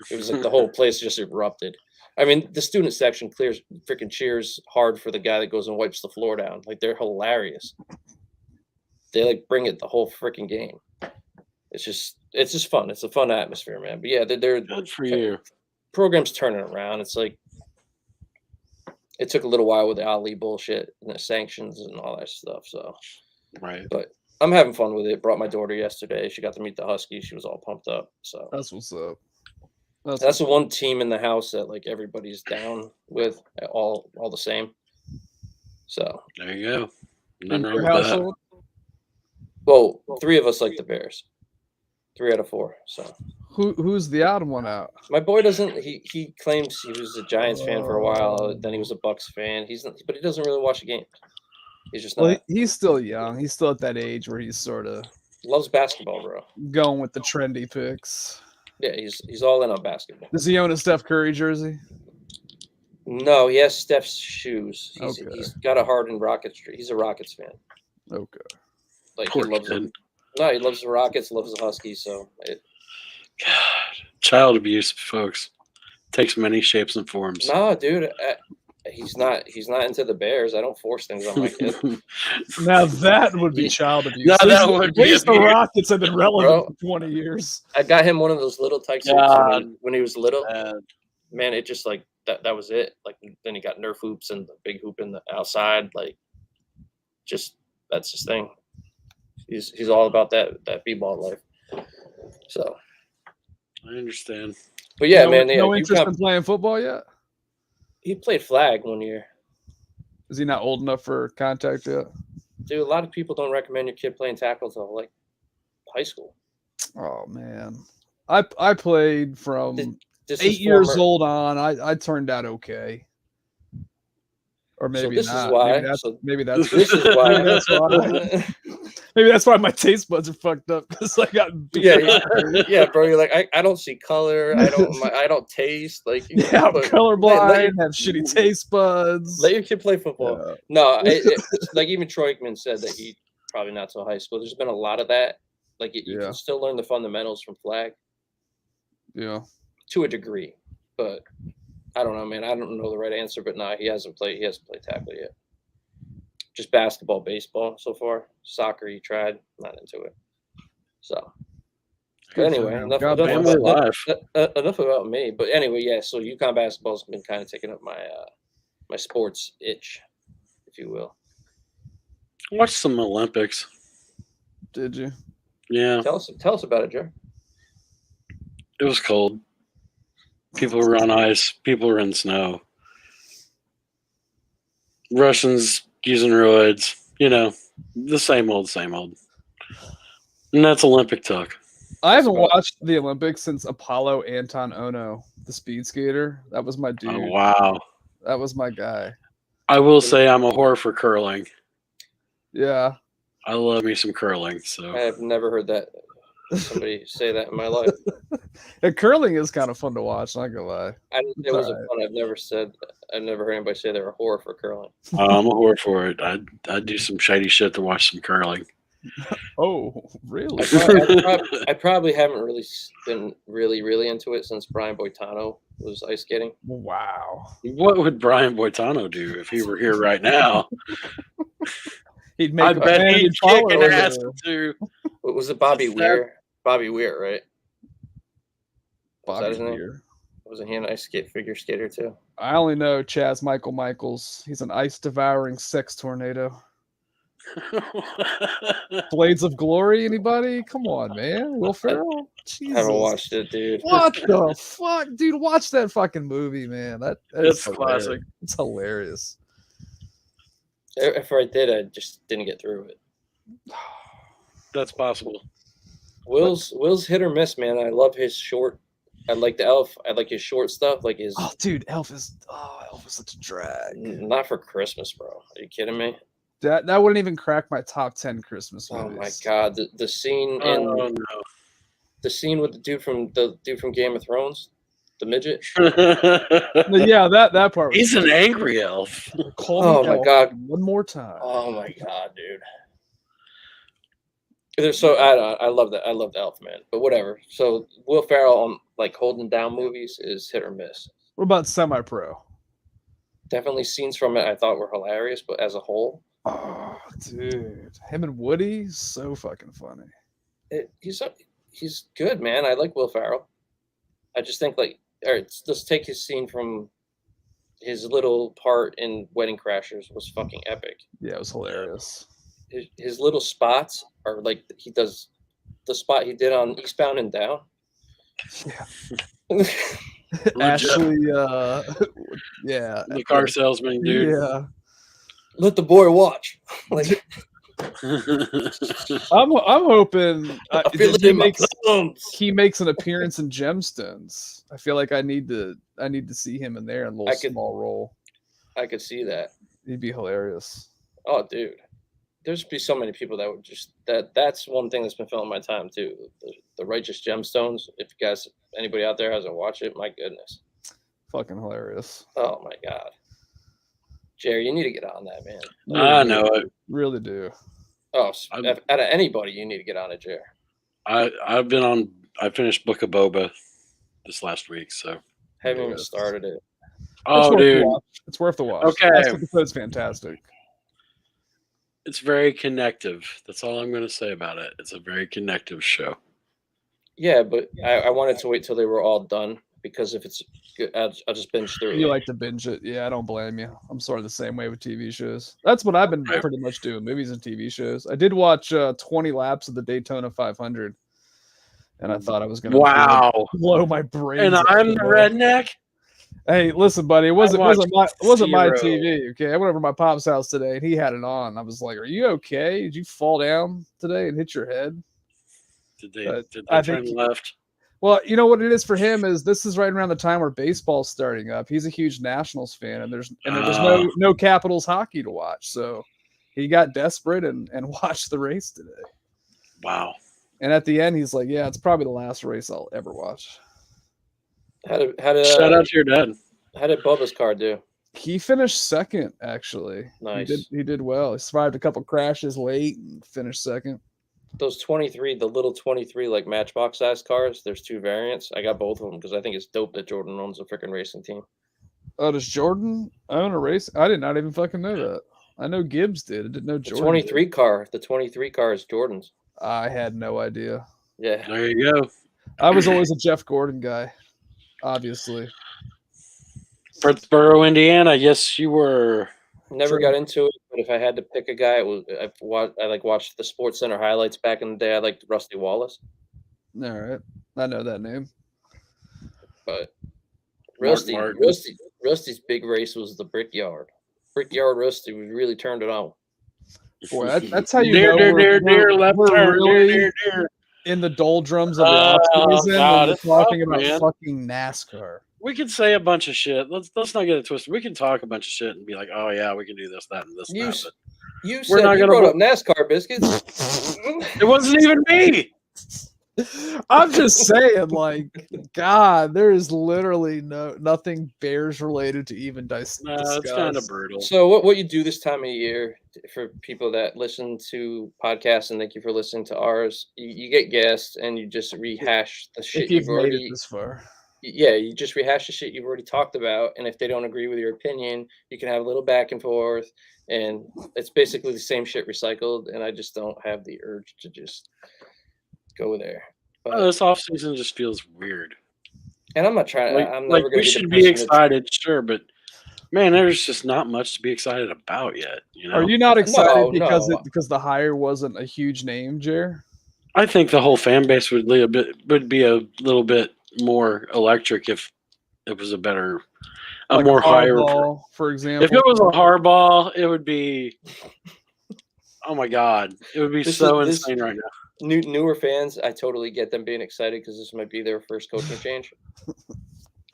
It was like the whole place just erupted. I mean, the student section freaking cheers hard for the guy that goes and wipes the floor down. Like they're hilarious. They like bring it the whole freaking game. It's just fun. It's a fun atmosphere, man. But yeah, they're good for you. Program's turning around. It's like it took a little while with the Ali bullshit and the sanctions and all that stuff. So, right. But I'm having fun with it. Brought my daughter yesterday. She got to meet the Huskies. She was all pumped up. So that's what's up. That's the one team in the house that like everybody's down with all the same. So, There you go. In Nothing wrong your with that. household? well, 3 of us like the Bears. 3 out of 4. So Who's the odd one out? my boy doesn't. He claims he was a Giants fan for a while. Then he was a Bucks fan. But he doesn't really watch the games. He's just Well, not. he's still young. He's still at that age where he's sort of Loves basketball, bro. going with the trendy picks. Yeah, he's all in on basketball. Does he own a Steph Curry jersey? No, he has Steph's shoes. Okay. He's got a hardened Rockets. He's a Rockets fan. Okay. Like Poor he loves kid. them. No, he loves the Rockets. Loves the Huskies. So God, child abuse, folks, takes many shapes and forms. no, dude, he's not into the Bears. I don't force things on my kid. Now that would be child abuse. No, At that least- would at be least the abuse. Rockets have been relevant Bro. for 20 years. I got him one of those little tight suits God. when he was little. Uh, Man, it just like that was it. Like then he got Nerf hoops and the big hoop in the outside. Like just that's his thing. He's all about that b-ball life. So, I understand. but yeah, no, man, yeah, no interest UConn, in playing football yet? he played flag one year. Is he not old enough for contact yet? Dude, a lot of people don't recommend your kid playing tackle until like high school. Oh man, I played from This 8 is years former- old on. I turned out okay, or maybe this not. is why. Maybe that's This is why. maybe that's why. Maybe that's why my taste buds are fucked up because I got beat yeah, up. yeah, bro. You're like, I don't see color. I don't taste. Like, Yeah, I'm but colorblind. let Have shitty taste buds. let your kid play football. Yeah. No, it's like even Troy Aikman said that he probably not till high school. There's been a lot of that. Like you Yeah. can still learn the fundamentals from flag Yeah. to a degree, but I don't know, man. I don't know the right answer, but no, he hasn't played tackle yet. Just basketball, baseball so far. Soccer he tried, not into it. So, but Good for anyway, him. enough, God enough, bless Family about, life. enough about me. But anyway, yeah. So UConn basketball's been kind of taking up my sports itch, if you will. Watch some Olympics. Did you? Yeah, Tell us about it, Joe. it was cold. People were on ice. People were in snow. Russians using roids. You know, the same old, same old. And that's Olympic talk. I haven't about- watched the Olympics since Apollo Anton Ono, the speed skater. That was my dude. Oh, wow. That was my guy. I will say I'm a whore for curling. Yeah. I love me some curling. I So have never heard that somebody say that in my life. Yeah, curling is kind of fun to watch. Not gonna lie. I didn't say it was a Alright. fun. I've never heard anybody say they're a whore for curling. I'm a whore for it. I'd do some shady shit to watch some curling. Oh, really? I probably haven't really been really into it since Brian Boitano was ice skating. Wow. What would Brian Boitano do if he were here right now? He'd make I a bet band he'd and follow kick an over ass there. too. What was it? Bobby Weir? Bobby Weir, right? Was that Bobby his name? Weir. Wasn't he an figure skater too? I only know Chaz Michaels. He's an ice devouring sex tornado. Blades of Glory, anybody? Come on, man. Will Ferrell? Jesus. Haven't watched it, dude. What the fuck? Dude, watch that fucking movie, man. That is It's hilarious. classic. It's hilarious. If I did, I just didn't get through it. That's possible. Will's hit or miss, man. I love his short. I like the Elf. I like his short stuff. Like his Oh, dude, Elf is such a drag. not for Christmas, bro. Are you kidding me? That wouldn't even crack my top 10 Christmas Oh movies. my god, the scene in Oh the scene with the dude from Game of Thrones, the midget. no. Yeah, that part. He's an angry elf. Call Oh me my Elf God. one more time. Oh my god, dude. I love that. I love the Elf, man. But whatever. So Will Ferrell on like holding down movies is hit or miss. What about Semi-Pro? Definitely scenes from it I thought were hilarious, but as a whole, Oh, dude, him and Woody, so fucking funny. he's good, man. I like Will Ferrell. I just think like, all right, let's take his scene from his little part in Wedding Crashers was fucking epic. Yeah, it was hilarious. His little spots are like he does the spot he did on Eastbound and Down. Yeah. Ashley, yeah, The car salesman dude. yeah. let the boy watch. Like, I'm hoping I feel it in my thumbs. he makes an appearance in Gemstones. I feel like I need to see him in there in a little small role. I could see that. He'd be hilarious. Oh, dude. There's be so many people that would just that's one thing that's been filling my time too. The Righteous Gemstones. If you guys, anybody out there hasn't watched it, my goodness. Fucking hilarious. Oh my god. Jerry, you need to get on that, man. I know it. Really do. Oh, out of anybody, you need to get on it, Jerry. I've been on. I finished Book of Boba this last week, so Haven't even started it. Oh, dude, it's worth the watch. Okay, it's fantastic. It's very connective. That's all I'm going to say about it. It's a very connective show. Yeah, but I wanted to wait till they were all done because if it's good, I'll just binge through. You like to binge it? Yeah, I don't blame you. I'm sort of the same way with TV shows. That's what I've been pretty much doing: movies and TV shows. I did watch 20 laps of the Daytona 500, and I thought I was going to blow my brain. And I'm the redneck. Hey, listen, buddy. It wasn't my TV. Okay, I went over to my pop's house today, and he had it on. I was like, "Are you okay? Did you fall down today and hit your head?" Did they turn left? Well, you know what it is for him is this is right around the time where baseball's starting up. He's a huge Nationals fan, and there's no Capitals hockey to watch. So he got desperate and watched the race today. Wow. And at the end, he's like, "Yeah, it's probably the last race I'll ever watch." How did shout out to your dad. How did Bubba's car do? He finished second, actually. Nice. He did well. He survived a couple crashes late and finished second. Those 23, the little 23 like Matchbox size cars. There's two variants. I got both of them because I think it's dope that Jordan owns a freaking racing team. Oh, does Jordan own a race? I did not even fucking know that. I know Gibbs did. I didn't know Jordan. The 23 car. The 23 car is Jordan's. I had no idea. Yeah. There you go. I was always a Jeff Gordon guy. Obviously. Pittsburgh, Indiana. Yes, you were. Never got into it, but if I had to pick a guy, I watched the Sports Center highlights back in the day. I liked Rusty Wallace. All right, I know that name. But Rusty's big race was the Brickyard. Brickyard Rusty, we really turned it on. Boy, that's how you know we're really in the doldrums of the off-season when we're talking about fucking NASCAR. We can say a bunch of shit. Let's not get it twisted. We can talk a bunch of shit and be like, "Oh yeah, we can do this, that, and this." You brought up NASCAR biscuits. It wasn't even me. I'm just saying, like, God, there is literally nothing Bears related to even discuss. It's kind of brutal. So what you do this time of year for people that listen to podcasts, and thank you for listening to ours, you get guests and you just rehash the shit if you've made it this far. Yeah, you just rehash the shit you've already talked about, and if they don't agree with your opinion, you can have a little back and forth, and it's basically the same shit recycled, and I just don't have the urge to just go there. But, this off season just feels weird. And I'm not trying. I'm never going to. We should be excited, sure, but man, there's just not much to be excited about yet. You know? Are you not excited because the hire wasn't a huge name, Jer? I think the whole fan base would be a little bit more electric if it was a more higher. For example, if it was a Harbaugh, it would be. Oh my God! It would be insane right now. Newer fans, I totally get them being excited because this might be their first coaching change.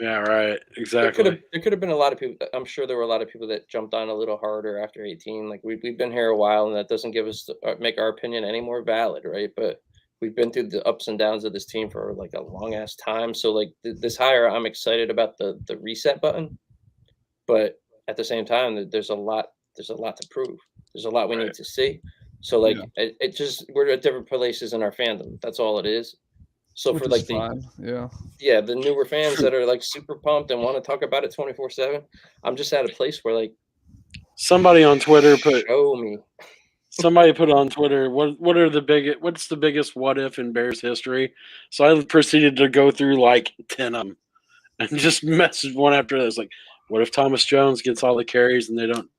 Yeah, right. Exactly. There could have been a lot of people. I'm sure there were a lot of people that jumped on a little harder after 18. Like we've been here a while, and that doesn't give us make our opinion any more valid, right? But we've been through the ups and downs of this team for like a long ass time. So like this hire, I'm excited about the reset button, but at the same time, there's a lot to prove. There's a lot we need to see. So like it just we're at different places in our fandom. That's all it is. So which for like the newer fans that are like super pumped and want to talk about it 24/7, I'm just at a place where like somebody on Twitter show me. Somebody put on Twitter what's the biggest what if in Bears history? So I proceeded to go through like 10 of them and just message one after this. Like, what if Thomas Jones gets all the carries and they don't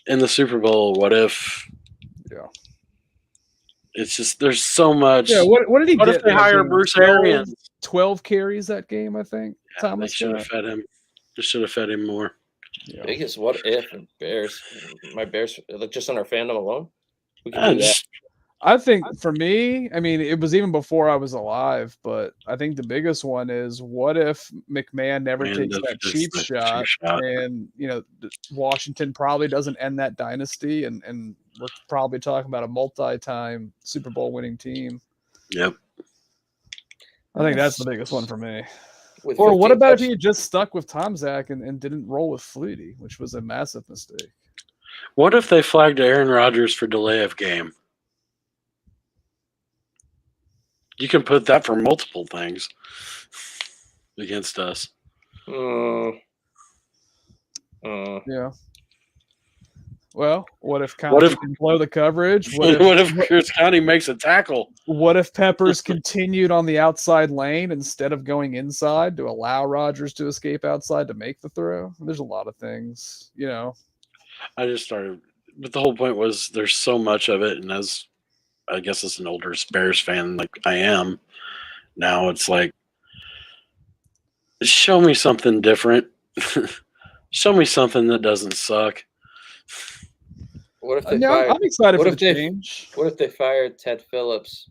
in the Super Bowl? What if? Yeah. It's just there's so much. Yeah, what did he get? What if they hire Bruce Arians? 12 carries that game, I think. Yeah, they should have fed him. They should have fed him more. You know. Biggest what if and Bears, my Bears, like just on our fandom alone, we could Uh, do that. just- I think for me, I mean, it was even before I was alive, but I think the biggest one is what if McMahon never Man, takes that's that just cheap the shot, cheap shot. and Washington probably doesn't end that dynasty, and we're probably talking about a multi-time Super Bowl winning team. Yep. I think that's the biggest one for me. With Or what 15 about if touch- he just stuck with Tom Zach and didn't roll with Flutie, which was a massive mistake? What if they flagged Aaron Rodgers for delay of game? You can put that for multiple things against us. Mm. Yeah. Well, what if What if- Conti can blow the coverage? What if Chris County makes a tackle? What if Peppers continued on the outside lane instead of going inside to allow Rodgers to escape outside to make the throw? There's a lot of things, I just started, but the whole point was there's so much of it, and as I guess as an older Bears fan like I am now, it's like, show me something different. Show me something that doesn't suck. What if they No, fired? I'm excited what for if the they- change. What if they fired Ted Phillips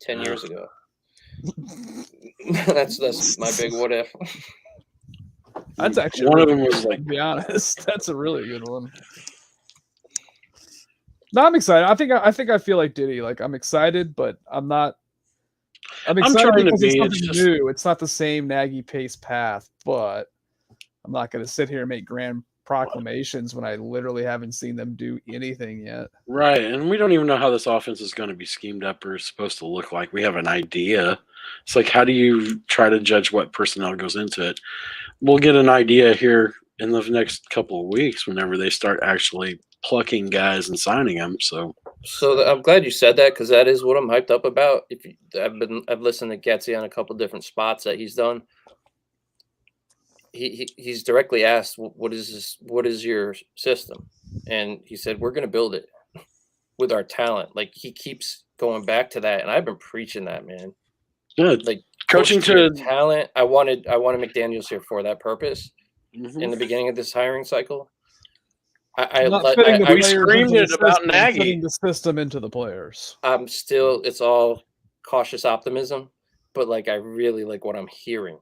10 years ago? That's my big what if. That's actually one of really them good, was like, to be honest. That's a really good one. No, I'm excited. I think I feel like Diddy. Like I'm excited, but I'm not. I'm excited trying to because it's be, something it's just- new. It's not the same Nagy pace path, but I'm not going to sit here and make grand proclamations when I literally haven't seen them do anything yet. right, and we don't even know how this offense is going to be schemed up or supposed to look like. We have an idea. It's like, how do you try to judge what personnel goes into it? We'll get an idea here in the next couple of weeks whenever they start actually plucking guys and signing them. So I'm glad you said that because that is what I'm hyped up about. I've listened to Getsy on a couple different spots that he's done. He's directly asked, what is your system? And he said, we're going to build it with our talent. Like he keeps going back to that. And I've been preaching that, man. yeah, Like coaching coach your to talent. I wanted McDaniels here for that purpose Mhm. in the beginning of this hiring cycle. I Not let- fitting the I- we players screamed into it the about system, Nagy. fitting the system into the players. I'm still, it's all cautious optimism, but like I really like what I'm hearing.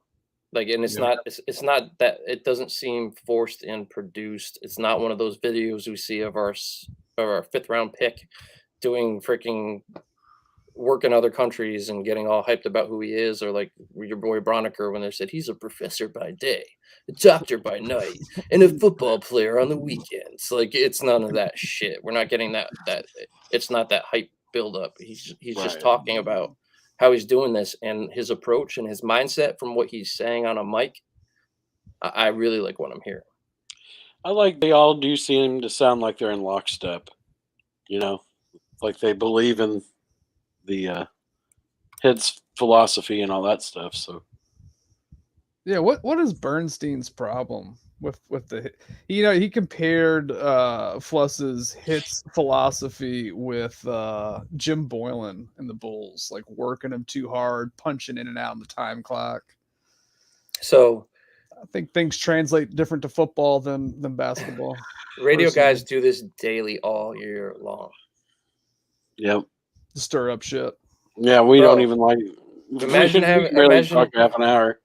Like, and it's Yeah. it's not that it doesn't seem forced and produced. It's not one of those videos we see of our 5th round pick doing freaking work in other countries and getting all hyped about who he is, or like your boy Broniker when they said he's a professor by day, a doctor by night, and a football player on the weekends. Like it's none of that shit. We're not getting that it's not that hype buildup. He's just Right. talking about how he's doing this and his approach and his mindset from what he's saying on a mic. I really like what I'm hearing. I like they all do seem to sound like they're in lockstep. Like they believe in the Head's philosophy and all that stuff. So Yeah, what is Bernstein's problem with the he compared Fluss's hits philosophy with Jim Boylan and the Bulls, like working him too hard, punching in and out on the time clock. So I think things translate different to football than basketball. radio Personally. guys do this daily all year long. yep. To stir up shit. Yeah, we Bro, don't even like. imagine we having- can barely imagine- talk half an hour.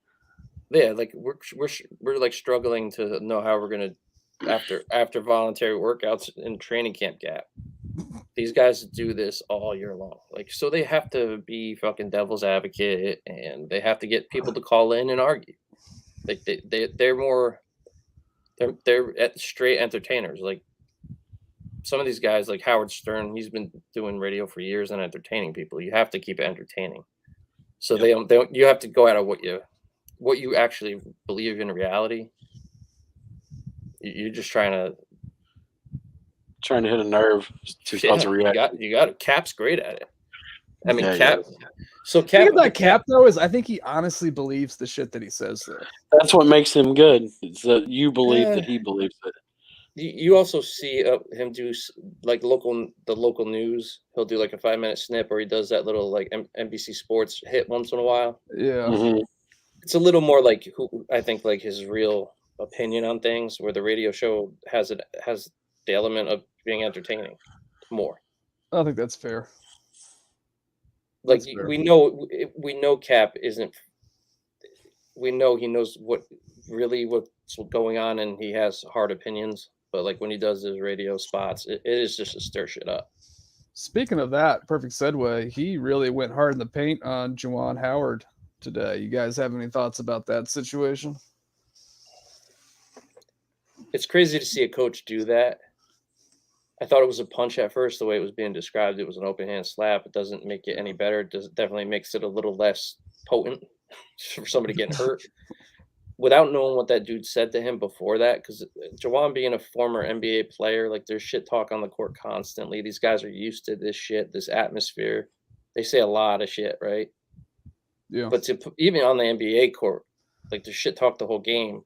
Yeah, like we're like struggling to know how we're gonna after voluntary workouts in training camp gap. These guys do this all year long, like so they have to be fucking devil's advocate and they have to get people to call in and argue. Like they're straight entertainers. Like some of these guys, like Howard Stern, he's been doing radio for years and entertaining people. You have to keep it entertaining. So they don't. You have to go out of what you actually believe in reality. You're just trying to Trying to hit a nerve to cause a reaction. you got Cap's great at it. I mean, Yeah, he Cap. is. So The Cap, thing about Cap though is I think he honestly believes the shit that he says there. That's what makes him good. It's that you believe Yeah. that he believes it. you also see him do like the local news. He'll do like a 5-minute snip, or he does that little like NBC Sports hit once in a while. Yeah. Mhm. It's a little more like who I think like his real opinion on things, where the radio show has the element of being entertaining more. I think that's fair. Like That's fair. we know Cap isn't. We know he knows what's going on, and he has hard opinions. But like when he does his radio spots, it is just to stir shit up. Speaking of that, perfect segue. He really went hard in the paint on Juwan Howard today. You guys have any thoughts about that situation? It's crazy to see a coach do that. I thought it was a punch at first, the way it was being described. It was an open hand slap. It doesn't make it any better. It definitely makes it a little less potent for somebody getting hurt. Without knowing what that dude said to him before that, because Juwan being a former NBA player, like there's shit talk on the court constantly. These guys are used to this shit, this atmosphere. They say a lot of shit, right? Yeah. But even on the NBA court, like there's shit talk the whole game.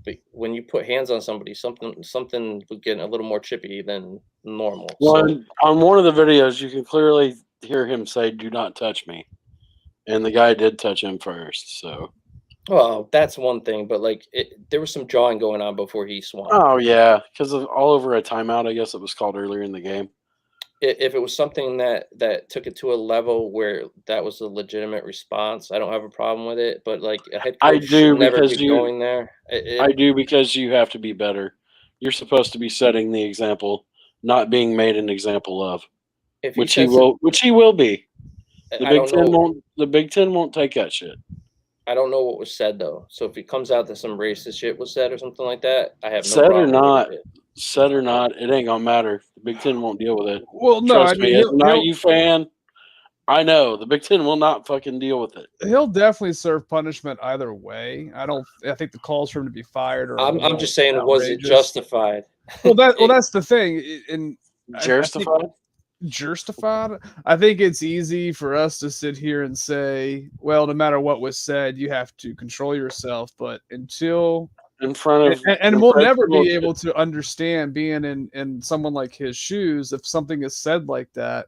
But when you put hands on somebody, something would get a little more chippy than normal. Well, So, on one of the videos, you can clearly hear him say, "Do not touch me," and the guy did touch him first. So, well, that's one thing, but like there was some jawing going on before he swung. oh yeah, because of all over a timeout, I guess it was called earlier in the game. If it was something that took it to a level where that was a legitimate response, I don't have a problem with it. But like a head I coach do, should never because be going there. I do, because you have to be better. You're supposed to be setting the example, not being made an example of, If which says he will be. The I Big don't Ten know. won't. The Big Ten won't take that shit. I don't know what was said though. So if it comes out that some racist shit was said or something like that, I have no Said or problem not, with it. Said or not, it ain't gonna matter. The Big Ten won't deal with it. Well, no, Trust I mean, me, as an IU fan, I know the Big Ten will not fucking deal with it. he'll definitely serve punishment either way. I think the calls for him to be fired are. I'm just saying, was it outrageous. justified? That's the thing. And Justified? Justified. I think it's easy for us to sit here and say, well, no matter what was said, you have to control yourself. But until In front of and the we'll never president. be able to understand being in someone like his shoes if something is said like that.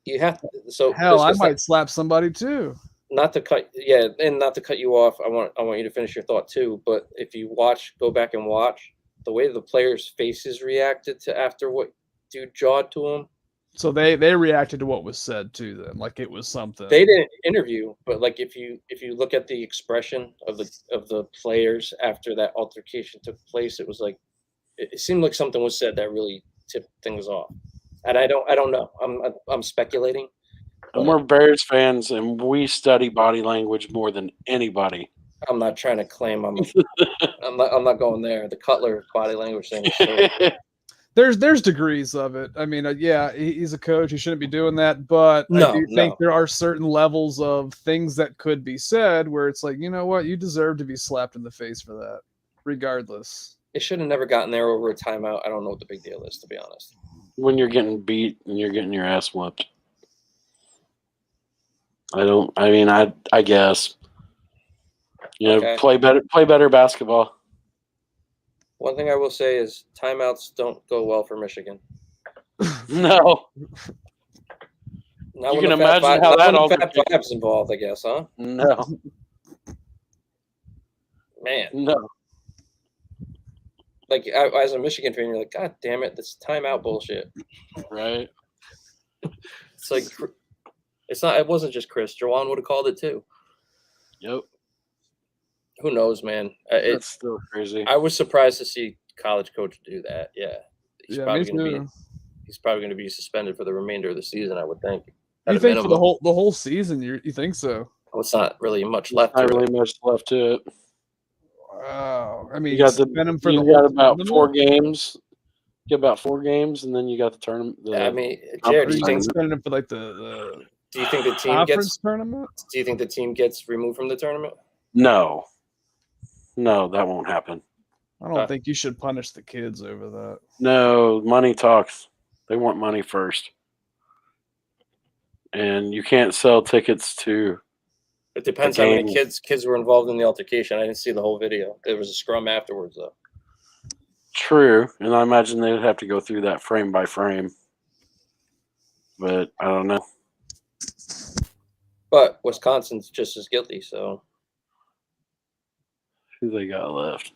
You have to. So Hell, I Chris, might slap somebody too. not to cut you off. I want you to finish your thought too. But if you go back and watch the way the players' faces reacted to after what dude jawed to him. So they reacted to what was said to them, like it was something. They didn't interview, but like if you look at the expression of the players after that altercation took place, it was like it seemed like something was said that really tipped things off. And I don't know. I'm speculating. And we're Bears fans, and we study body language more than anybody. I'm not trying to claim I'm not going there. The Cutler body language thing is so There's degrees of it. I mean, yeah, he's a coach. He shouldn't be doing that. But I do think there are certain levels of things that could be said where it's like, you know what? You deserve to be slapped in the face for that, regardless. It should have never gotten there over a timeout. I don't know what the big deal is, to be honest. When you're getting beat and you're getting your ass whooped. I guess. You know, Okay. play better basketball. One thing I will say is timeouts don't go well for Michigan. No. Not You when can the Fat imagine Five- how not that when all the Fat could- Five's involved, I guess, huh? No. Man, No. like as a Michigan fan, you're like, God damn it, this timeout bullshit. Right? It's like it's not. It wasn't just Chris. Juwan would have called it too. Yep. Who knows, man? That's It's. still crazy. I was surprised to see college coach do that. Yeah, he's Yeah, probably me going to too. be. He's probably going to be suspended for the remainder of the season. I would think. You At a think for the minimum. whole season? You think so? Well, it's not really much left. Not to really it. much left to it. Wow. I mean, You got suspend him for you the got whole about tournament? 4 games. You got about 4 games, and then you got the tournament. I mean, conference Jared, do you Or you think? think suspend him for like the Do you think the team conference gets? tournament? Do you think the team gets removed from the tournament? No, that won't happen. I don't think you should punish the kids over that. No, money talks. They want money first, and you can't sell tickets to. It depends how many kids were involved in the altercation. I didn't see the whole video. There was a scrum afterwards, though. True, and I imagine they would have to go through that frame by frame. But I don't know. But Wisconsin's just as guilty. So Who they got left?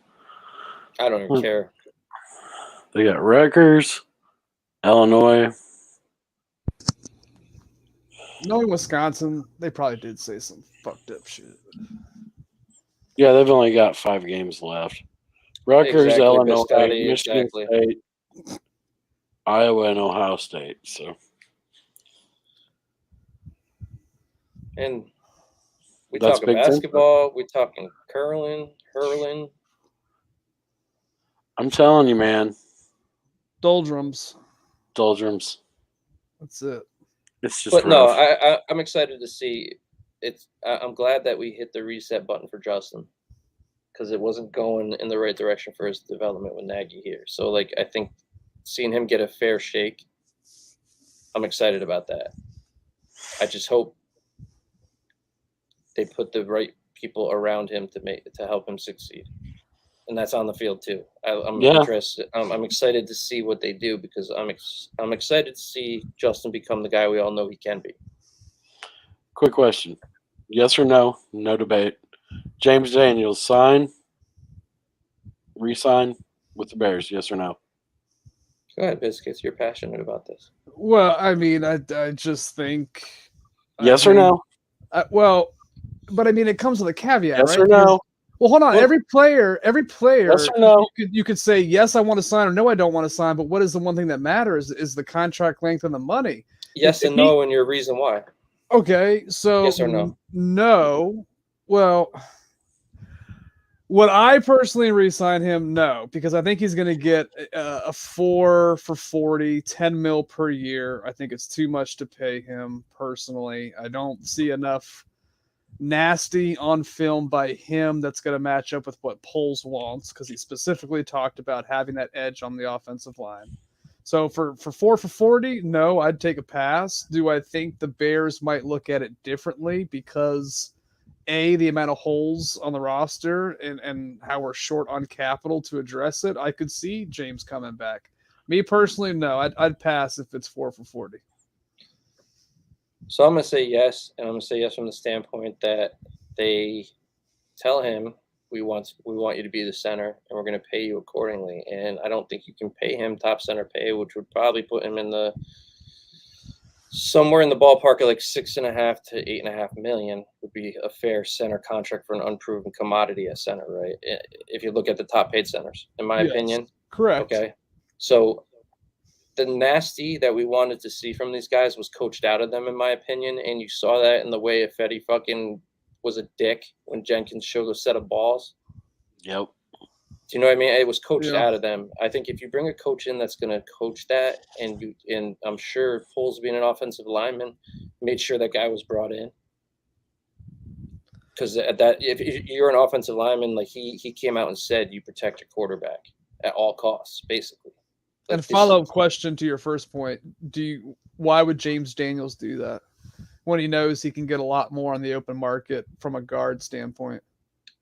I don't even care. They got Rutgers, Illinois. Knowing Wisconsin, they probably did say some fucked up shit. Yeah, they've only got 5 games left. Rutgers, Exactly, Illinois, Biscotti, Michigan exactly. State, Iowa, and Ohio State. So And we That's talking Big Ten. basketball, we talking curling, hurling. I'm telling you, man, Doldrums. doldrums. That's it. It's just But no, rough. I'm excited to see. I'm glad that we hit the reset button for Justin, because it wasn't going in the right direction for his development with Nagy here. So like, I think seeing him get a fair shake, I'm excited about that. I just hope they put the right people around him to help him succeed, and that's on the field too. I'm Yeah. interested. I'm excited to see what they do, because I'm excited to see Justin become the guy we all know he can be. Quick question. Yes or no? No debate. James Daniels, re-sign with the Bears, yes or no? Go ahead, Biscuits. You're passionate about this. Well, I mean, I just think. Yes or no? Well, but I mean, it comes with a caveat, Yes right? or no? Well, hold on. Well- every player, Yes or no? you could say yes, I want to sign, or no, I don't want to sign. But what is the one thing that matters is the contract length and the money. Yes and no, and your reason why. Okay, so Yes or no? No. Well, would I personally re-sign him? No, because I think he's going to get a 4 for 40, 10 mil per year. I think it's too much to pay him personally. I don't see enough nasty on film by him that's going to match up with what Poles wants, because he specifically talked about having that edge on the offensive line. So for 4 for 40, no, I'd take a pass. Do I think the Bears might look at it differently because the amount of holes on the roster and how we're short on capital to address it? I could see James coming back. Me personally, no, I'd pass if it's 4 for 40. So I'm going to say yes, and I'm going to say yes from the standpoint that they tell him, we want you to be the center, and we're going to pay you accordingly. And I don't think you can pay him top center pay, which would probably put him in somewhere in the ballpark of like 6.5 to 8.5 million would be a fair center contract for an unproven commodity at center, right? If you look at the top paid centers, in my opinion. Correct. Okay. So the nasty that we wanted to see from these guys was coached out of them, in my opinion. And you saw that in the way Ifedi fucking was a dick when Jenkins showed a set of balls. Yep. Do you know what I mean? It was coached Yeah. out of them. I think if you bring a coach in that's going to coach that, and I'm sure Poles being an offensive lineman made sure that guy was brought in. Because if you're an offensive lineman, like he came out and said, you protect your quarterback at all costs, basically. Like, And follow-up question to your first point: why would James Daniels do that when he knows he can get a lot more on the open market from a guard standpoint?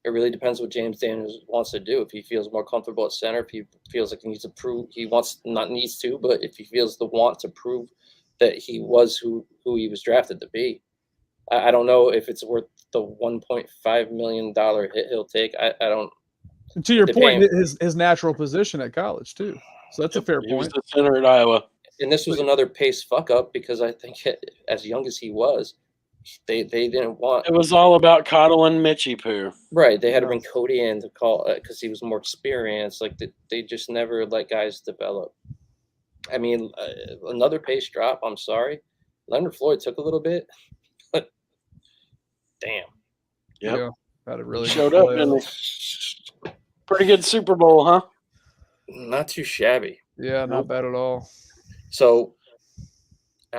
It really depends what James Daniels wants to do. If he feels more comfortable at center, if he feels like he needs to prove but if he feels the want to prove that he was who he was drafted to be. I don't know if it's worth the $1.5 million hit he'll take. I don't. And to your They point, pay his natural position at college too. So that's a fair He was point. the center at Iowa. And this was another pace fuck up, because I think as young as he was, they didn't want. It was all about coddling Mitchie Poo. Right, they had to Yeah. bring Cody in to call because he was more experienced. Like they just never let guys develop. I mean, another pace drop. I'm sorry, Leonard Floyd took a little bit, but damn, Yep. Yeah, had a really Showed good up play. in a pretty good Super Bowl, huh? not too shabby. Yeah, not bad at all. So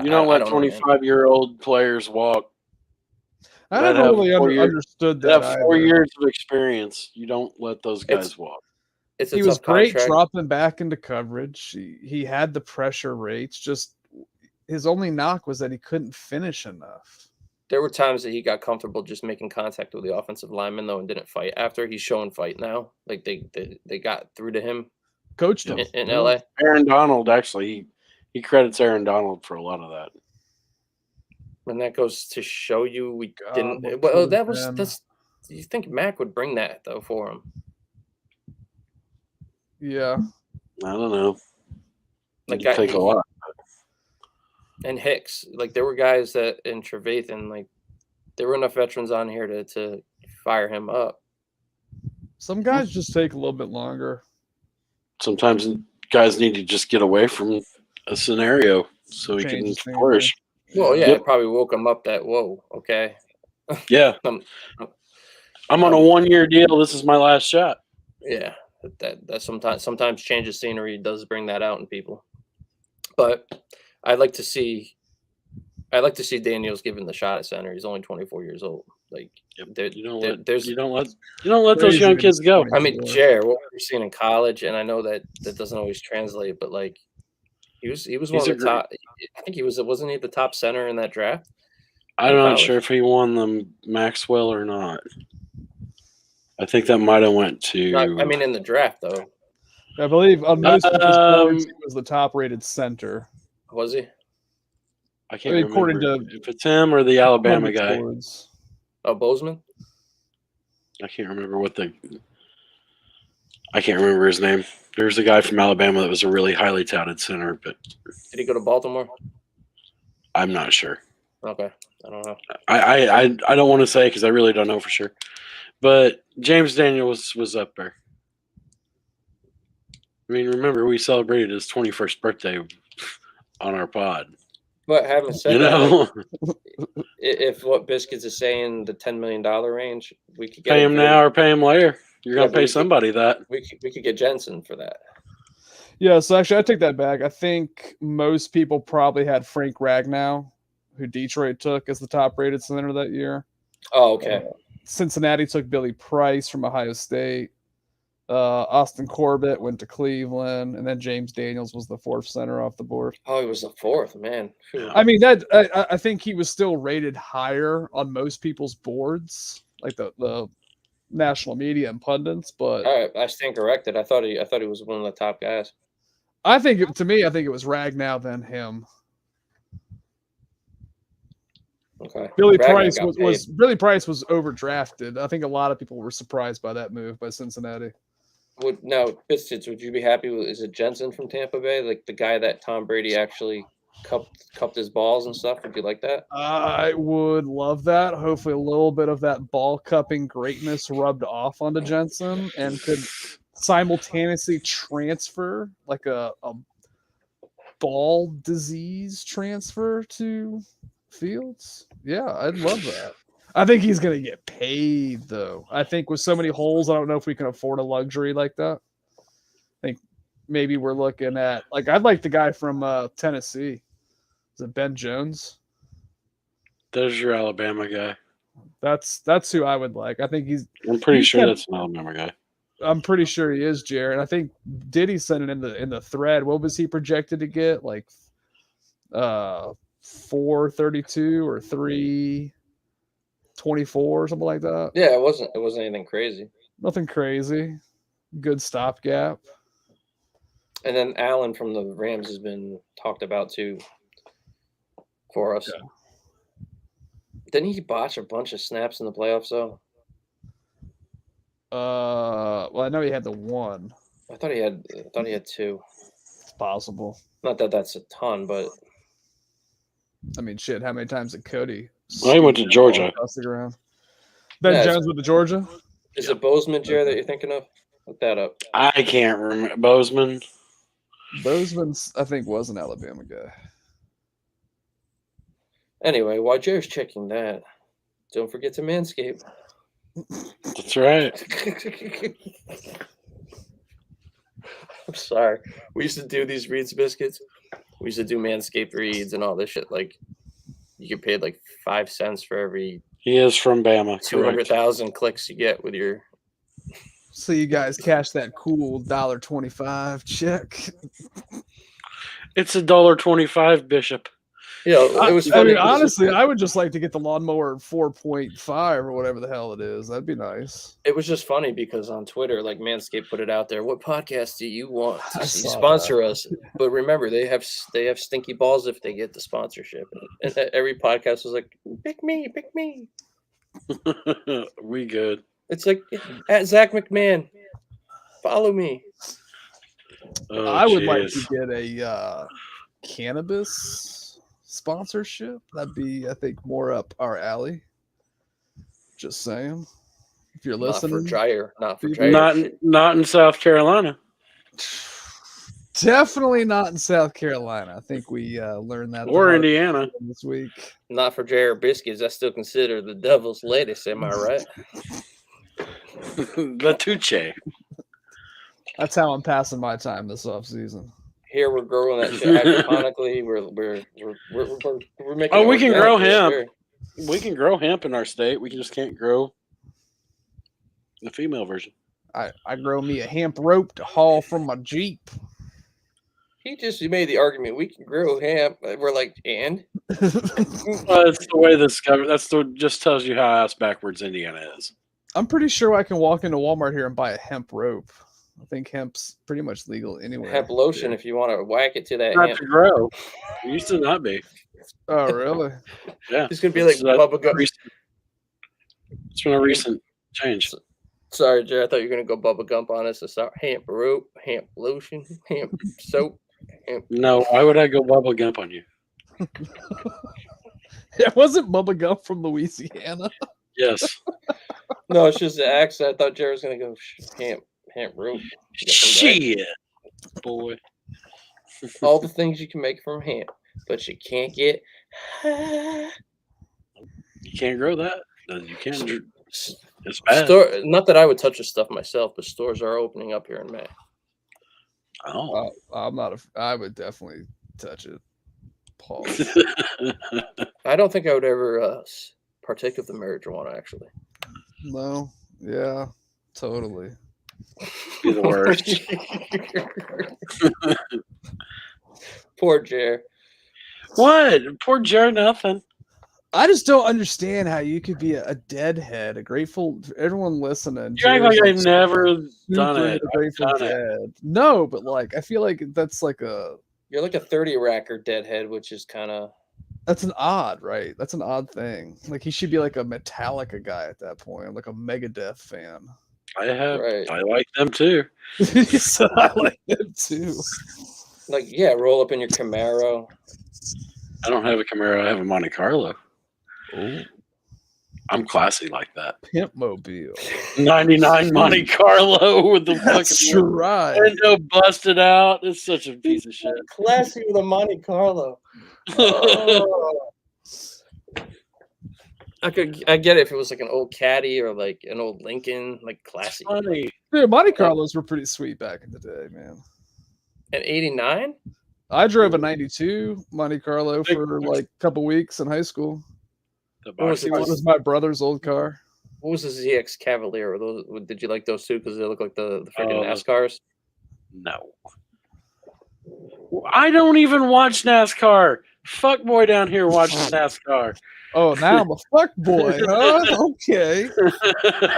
You don't I let don't know, man. 25-year-old players walk. I That never have really 4 years- understood They that. have 4 either. years of experience. You don't let those guys walk. It's a He was tough great contract. dropping back into coverage. He had the pressure rates. Just his only knock was that he couldn't finish enough. There were times that he got comfortable just making contact with the offensive lineman though, and didn't fight after. He's showing fight now. Like they got through to him Coached him in Yeah. LA. Aaron Donald, actually, he credits Aaron Donald for a lot of that. And that goes to show you we God, didn't. what Well, could've that was been. that's. You think Mac would bring that though for him? Yeah. I don't know. Like It'd take a lot. And Hicks, like there were guys that in Trevathan, like there were enough veterans on here to fire him up. Some guys just take a little bit longer. Sometimes guys need to just get away from a scenario so he Change can the scenery. flourish. Well, yeah, Yep. it probably woke him up that whoa, okay. Yeah. Um, I'm on a 1-year deal. This is my last shot. Yeah, that sometimes change of scenery does bring that out in people. But I'd like to see Daniels given the shot at center. He's only 24 years old. Like Yep. You don't let there's you don't let those Crazy young to kids go. I mean, Jer, what we're seeing in college, and I know that doesn't always translate, but like he was one He's of the top. I think wasn't he the top center in that draft? I'm in not college? sure if he won the Maxwell or not. I think that might have went to. I mean, in the draft though, I believe on most of his boards, he Um, was the top-rated center. was he? I can't I mean, according remember to if it's him or the Alabama Pundits guy. boards. Oh, Bozeman. I can't remember I can't remember his name. There's a guy from Alabama that was a really highly touted center, but Did he go to Baltimore? I'm not sure. Okay, I don't know. I don't want to say because I really don't know for sure. But James Daniels was up there. I mean, remember we celebrated his 21st birthday on our pod. But having said You that, know, like, if what Biscuits is saying, the $10 million range, we could get pay him now or pay him later. You're Yeah, gonna but pay we could- somebody that. We could get Jensen for that. Yeah, so actually, I take that back. I think most people probably had Frank Ragnow, who Detroit took as the top-rated center that year. Oh, okay. Cincinnati took Billy Price from Ohio State. Austin Corbett went to Cleveland, and then James Daniels was the fourth center off the board. Oh, he was the fourth, man. Phew. I mean, I think he was still rated higher on most people's boards, like the national media and pundits. But All right, I stand corrected. I thought he was one of the top guys. I think it was Ragnow then him. Okay. Billy Ragnar Price got was paid. Billy Price was overdrafted. I think a lot of people were surprised by that move by Cincinnati. Now, Biscuits, would you be happy with? Is it Jensen from Tampa Bay, like the guy that Tom Brady actually cupped his balls and stuff? Would you like that? I would love that. Hopefully, a little bit of that ball cupping greatness rubbed off onto Jensen and could simultaneously transfer like a ball disease transfer to Fields. Yeah, I'd love that. I think he's going to get paid, though. I think with so many holes, I don't know if we can afford a luxury like that. I think maybe we're looking at, like, I'd like the guy from Tennessee. Is it Ben Jones? There's your Alabama guy. That's who I would like. I think I'm pretty He's sure got- that's an Alabama guy. I'm pretty sure he is, Jared. I think Diddy sent it in the thread. What was he projected to get? Like 432 or 324 or something like that. Yeah, it wasn't anything crazy. Nothing crazy. Good stopgap. And then Allen from the Rams has been talked about too for us. Yeah. Didn't he botch a bunch of snaps in the playoffs though? Well, I know he had the one. I thought he had two. It's possible. Not that that's a ton, but I mean, shit. How many times did Cody? Well, he went to scoop the ball Georgia. across the ground? Ben Yeah, it's- Jones with the Georgia. is it Bozeman, Jared, that you're thinking of? Look that up. I can't remember. Bozeman. Bozeman's, I think, was an Alabama guy. Anyway, while Jared's checking that, don't forget to Manscaped. That's right. I'm sorry. We used to do these Reeds biscuits. We used to do Manscaped reads and all this shit. Like, you get paid like 5 cents for every He is from Bama. Correct. 200,000 clicks you get with your. So you guys cash that cool $1.25 check. It's $1.25, Bishop. You know, it was I funny. mean, honestly, I would just like to get the lawnmower 4.5 or whatever the hell it is. That'd be nice. It was just funny because on Twitter, like Manscaped put it out there. What podcast do you want I to see saw sponsor us? But remember, they have stinky balls if they get the sponsorship. And every podcast was like, pick me, pick me. We good. It's like at Zach McMahon, follow me. Oh, I would like jeez. to get a cannabis sponsorship. That'd be, I think, more up our alley. Just saying. If you're Not for listening, Jair. Not for people- Jair. Not in South Carolina. definitely not in South Carolina. I think we learned that the Or hard Indiana. way this week. Not for Jair biscuits. That's still considered the devil's lettuce. Am I right? The Tuche. That's how I'm passing my time this off season. Here we're growing that shit hydroponically. We're making. Oh, it we can organic grow for hemp. sure. We can grow hemp in our state. We just can't grow the female version. I grow me a hemp rope to haul from my Jeep. He just made the argument we can grow hemp. We're like, and Well, it's the way this government. Just tells you how ass backwards Indiana is. I'm pretty sure I can walk into Walmart here and buy a hemp rope. I think hemp's pretty much legal anywhere. hemp lotion if you want to whack it to that Not hemp. to grow. It used to not be. Oh, really? Yeah. It's gonna be like Bubba Gump. It's been a recent change. Sorry, Jared. I thought you were gonna go Bubba Gump on us. So hemp rope, hemp lotion, hemp soap. No, why would I go bubble gump on you? It wasn't Bubba Gump from Louisiana. Yes. No, it's just the accent. I thought Jared was gonna go hemp rope. Shit, boy. All the things you can make from hemp, but you can't get. You can't grow that. No, you can't. It's bad. Not that I would touch the stuff myself, but stores are opening up here in May. Oh. I'm not. I would definitely touch it. Paul. I don't think I would ever partake of the marijuana. Actually, No. Yeah. Totally. Be the worst. Poor Jer. What? Poor Jared, nothing. I just don't understand how you could be a deadhead, a Grateful. Everyone listening. You act like Jared's I've never super done into it. Grateful I've done it. Dead. No, but like I feel like that's like a You're like a 30 racker deadhead, which is kind of. that's an odd, right? That's an odd thing. Like he should be like a Metallica guy at that point, like a Megadeth fan. Right. I like them too. So I like them too. Like, yeah, roll up in your Camaro. I don't have a Camaro. I have a Monte Carlo. Oh, I'm classy like that. Pimp Mobile. 99 Monte Carlo with the That's fucking right. window busted out. It's such a piece of shit. Classy with a Monte Carlo. Oh. I get it if it was like an old Caddy or like an old Lincoln, like classy. Funny. Dude, Monte Carlos were pretty sweet back in the day, man. At 89? I drove a 92 Monte Carlo for like a couple weeks in high school. The What was boxy it? It ones. was my brother's old car. What was the ZX Cavalier? Were those, did you like those too? Because they look like the freaking Oh. NASCARs. No. I don't even watch NASCAR. Fuck boy down here watches NASCAR. Oh, now I'm a fuck boy, huh? Okay.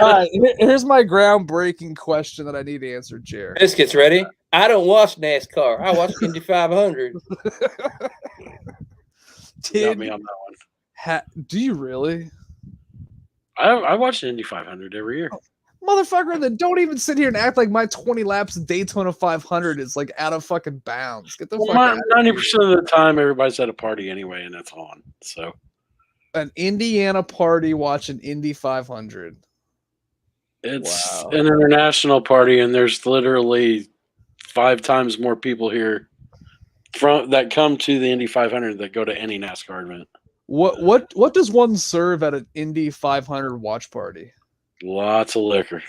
All right, here's my groundbreaking question that I need answered, Jared. Biscuits ready? I don't watch NASCAR. I watch Indy 500. Got Did, me on that one. do you really? I watch Indy 500 every year. Motherfucker, then don't even sit here and act like my 20 laps of Daytona 500 is like out of fucking bounds. Get the fuck out of 90% here. of the time, everybody's at a party anyway, and it's on. So An Indiana party watching Indy 500. it's Wow. an international party, and there's literally 5 times more people here that come to the Indy 500 that go to any NASCAR event. What does one serve at an Indy 500 watch party? Lots of liquor.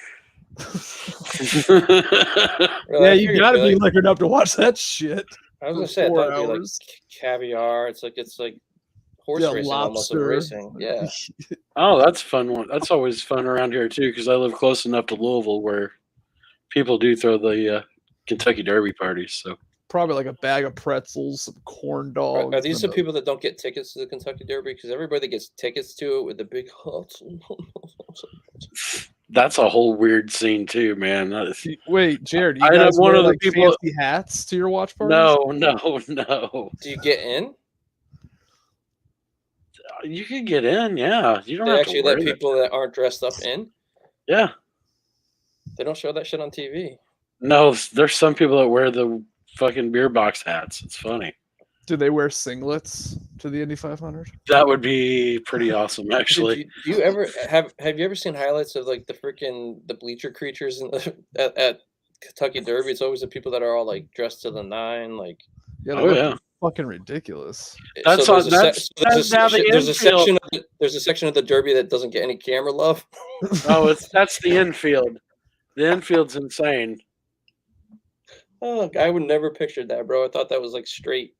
Really, Yeah, I you figured gotta it'd be like, liquored up to watch that shit. I was gonna for say I 4 thought it'd be like hours. caviar. It's like horse Yeah, racing, almost like lobster. racing. Yeah. Oh, that's fun one. That's always fun around here too, because I live close enough to Louisville where people do throw the Kentucky Derby parties. So Probably like a bag of pretzels, some corn dogs. Are these the and a- people that don't get tickets to the Kentucky Derby? Because everybody gets tickets to it with the big huts. that's a whole weird scene too, man. Wait, Jared, you I know guys one wear of the like people- fancy hats to your watch parties? No. Do you get in? You can get in, yeah. You don't They have actually to worry. let people that aren't dressed up in. Yeah. They don't show that shit on TV. No, there's some people that wear the fucking beer box hats. It's funny. Do they wear singlets to the Indy 500? That would be pretty awesome, Did actually. do you ever have you ever seen highlights of like the bleacher creatures in at Kentucky Derby? It's always the people that are all like dressed to the nine, like Yeah, they Oh look yeah. fucking ridiculous. That's so on- that's- that's now the there's a infield. section there's a section of the Derby that doesn't get any camera love. Oh, that's the infield. The infield's insane. Oh, I would never pictured that, bro. I thought that was like straight,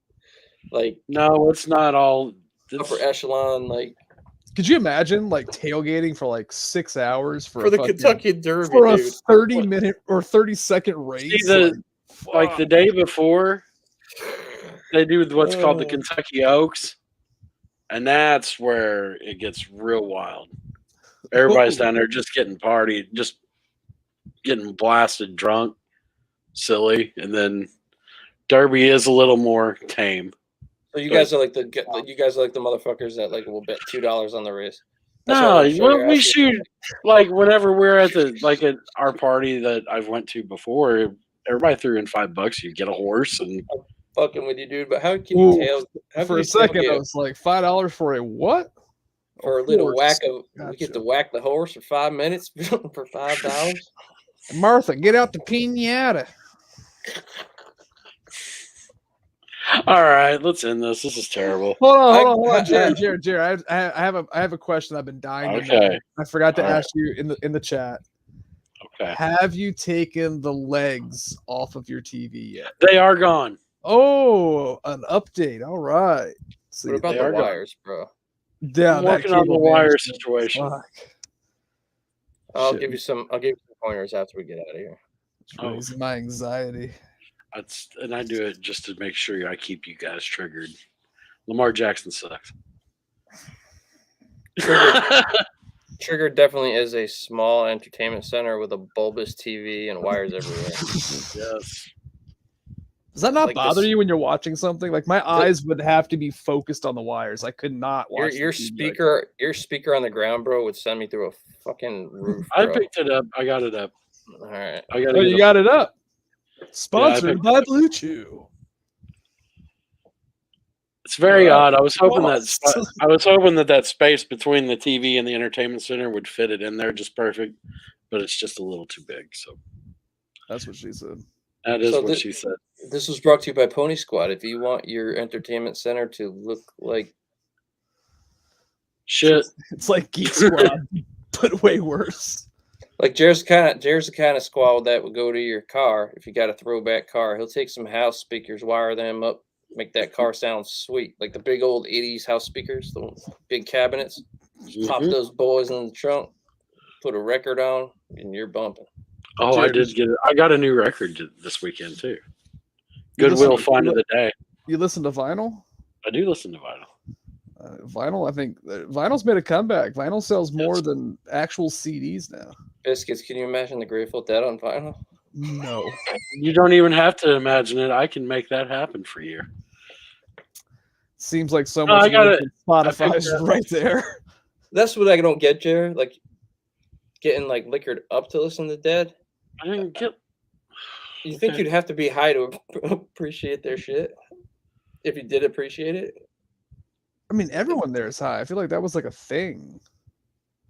like No, it's not all. upper echelon, like Could you imagine like tailgating for like 6 hours for for a the fucking- Kentucky Derby, for a dude. 30-minute or 30-second race? See like the day before, they do what's called the Oh. Kentucky Oaks, and that's where it gets real wild. Everybody's down there just getting partied, just getting blasted, drunk, silly, and then Derby is a little more tame. So you guys are like the motherfuckers that like will bet $2 on the race. That's No, what I'm sure well, you're we asking. shoot like whenever we're at at our party that I've went to before. Everybody threw in $5. You get a horse, and Fucking with you, dude. But how can Ooh, you tail? How For can a you second, I tailgate was like $5 for a what? for a little horse. whack of? We Gotcha. get to whack the horse for 5 minutes for $5. Martha, get out the pinata. all right, let's end this. This is terrible. Hold on, I- hold on, I- Jared. I have a question I've been dying to know. Okay. I forgot to All right. ask you in the chat. Okay, Have you taken the legs off of your TV yet? they are gone. Oh, an update. All right. See, What about they the are gone. wires, bro? yeah, I'm that working on the cable wire management. situation. Fuck. I'll Shit. give you some pointers after we get out of here. It's raising my anxiety. And I do it just to make sure I keep you guys triggered. Lamar Jackson sucks. Trigger definitely is a small entertainment center with a bulbous TV and wires everywhere. Yes. Does that not Like bother this- you when you're watching something? Like my eyes would have to be focused on the wires. I could not Your watch. your the TV like your speaker on the ground, bro, would send me through a fucking roof. I Bro. picked it up. I got it up. All right. I got that. Oh, you got it up. Sponsored picked by Blue Chew. It's very Wow. odd. I was hoping Lost. that space between the TV and the entertainment center would fit it in there just perfect, but it's just a little too big. So That's what she said. that is So what thi- she said. This was brought to you by Pony Squad. If you want your entertainment center to look like Shit. It's like Geek Squad, but way worse. Jared's the kind of squad that would go to your car if you got a throwback car. He'll take some house speakers, wire them up, make that car sound sweet, like the big old '80s house speakers, the big cabinets. Pop Mhm. those boys in the trunk, put a record on, and you're bumping. Oh, I Jared, did get it. I got a new record this weekend too. You Goodwill listen- find of the day. You listen to vinyl? I do listen to vinyl. Vinyl, I think vinyl's made a comeback. Vinyl sells more than actual CDs now. Biscuits, can you imagine the Grateful Dead on vinyl? No. You don't even have to imagine it. I can make that happen for you. Seems like so No, much I got work it. and I Spotify's picked it up. right there. That's what I don't get, Jared. Like getting like liquored up to listen to Dead. I didn't get. You think Okay. you'd have to be high to appreciate their shit? If you did appreciate it, I mean, everyone there is high. I feel like that was like a thing.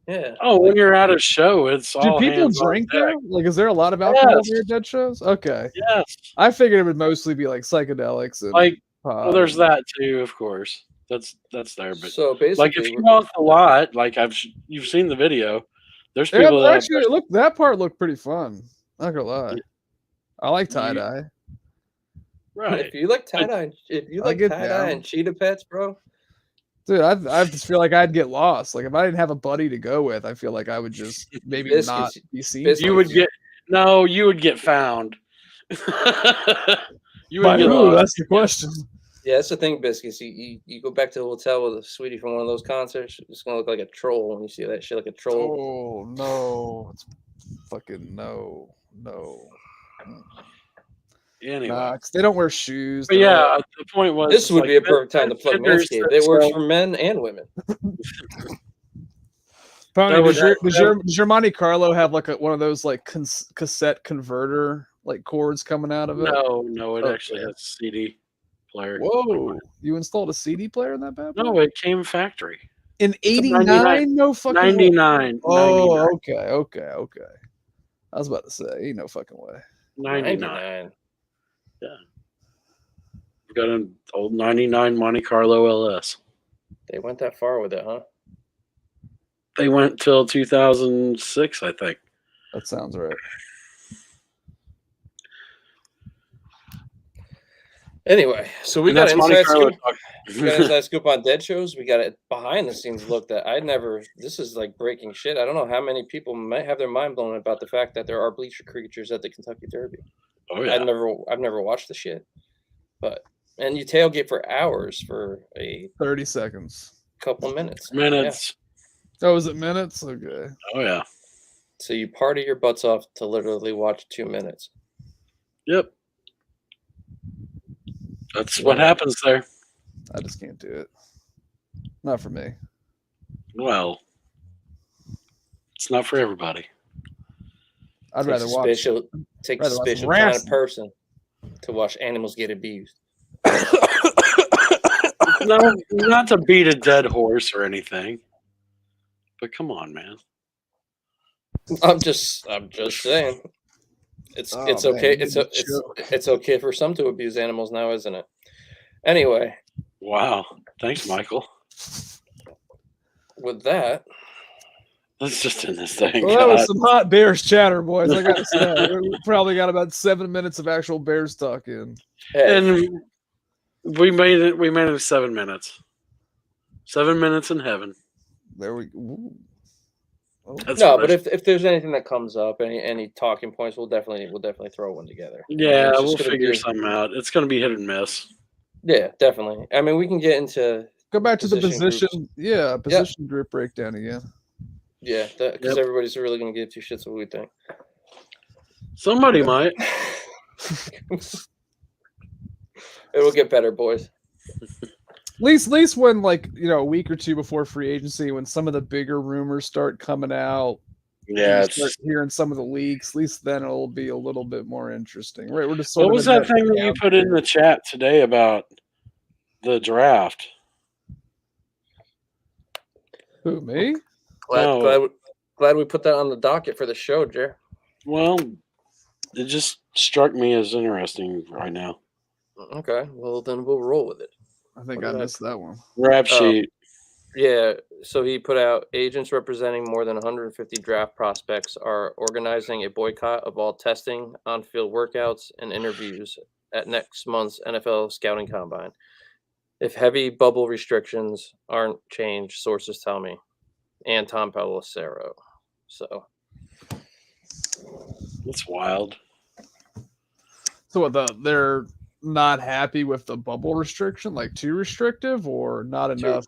yeah. Oh, when you're at a show, it's Do all people hands on drink deck. there? Like, is there a lot of alcohol Yes. there at Dead shows? Okay. Yes. I figured it would mostly be like psychedelics and Like, pot. well, there's that too, of course. That's there, but So basically, like if you walk the lot, like you've seen the video. There's Yeah, people that actually, look, that part looked pretty fun. Not gonna lie. I like tie dye. right. if you like tie dye, I get tie dye down. and cheetah pets, bro, Dude, I just feel like I'd get lost. Like if I didn't have a buddy to go with, I feel like I would just maybe Biscuits- not be seen. biscuits- You would get you would get found. You would By get who? lost. That's the question. yeah, that's the thing, Biscuits. You go back to the hotel with a sweetie from one of those concerts, it's gonna look like a troll when you see that shit, like a troll. Oh no! It's fucking no. Anyway. Nah, 'cause they don't wear shoes. But they're yeah, all- the point was This would like, be a perfect time to plug vendors Manscaped. that It works sell- for men and women. Pony, that would- does your Monte Carlo have like one of those like cassette converter like cords coming out of it? No, it actually Okay. has a CD player. Whoa! You installed a CD player in that bad boy? No, it came factory. In It's a '89? No fucking way. 99. Oh, okay. I was about to say, ain't no fucking way. 99. 99. We've got an old 99 Monte Carlo LS. They went that far with it, huh? They went till 2006, I think. That sounds right. Anyway, so we And got that's an Monte inside Carlo scoop. We got an inside scoop on dead shows. We got a behind the scenes look that I never. This is like breaking shit. I don't know how many people might have their mind blown about the fact that there are bleacher creatures at the Kentucky Derby. Oh, yeah. I've never watched the shit, and you tailgate for hours for a 30 seconds. couple of minutes. Minutes. Oh, is it minutes? Okay. Oh, yeah. So you party your butts off to literally watch 2 minutes. Yep. That's what happens there. I just can't do it. Not for me. Well, it's not for everybody. I'd rather watch. Take rather a watch special kind of wrestling. person to watch animals get abused. No, not to beat a dead horse or anything. But come on, man. I'm just saying. It's Oh, it's man, okay. you need to choke. It's okay for some to abuse animals now, isn't it? Anyway, Wow. Thanks, Michael. with that, Let's just end this thing. Well, that was God. some hot Bears chatter, boys. I gotta say, we probably got about 7 minutes of actual Bears talk in. hey, And we made it. We made it 7 minutes. 7 minutes in heaven. There we. Ooh. Oh, That's no, what but I- if there's anything that comes up, any talking points, we'll definitely throw one together. yeah, It's just we'll gonna figure be- something out. It's going to be hit and miss. Yeah, definitely. I mean, we can get into go back to the position position. groups. Yeah, position group breakdown again. because Yep. everybody's really gonna give two shits what we think. Somebody might. It will get better, boys. At least when a week or two before free agency, when some of the bigger rumors start coming out, Yeah. you start hearing some of the leaks. At least then it'll be a little bit more interesting, right? We're just What sort of was in that thing that you down put in period. the chat today about the draft? Who, me? Glad we put that on the docket for the show, Jer. Well, it just struck me as interesting right now. Okay, well then we'll roll with it. I think What I did I missed that one. Rap sheet. Yeah, so he put out agents representing more than 150 draft prospects are organizing a boycott of all testing, on-field workouts, and interviews at next month's NFL scouting combine. If heavy bubble restrictions aren't changed, sources tell me, and Tom Pelissero. So That's wild. So what, they're not happy with the bubble restriction, like too restrictive, or not enough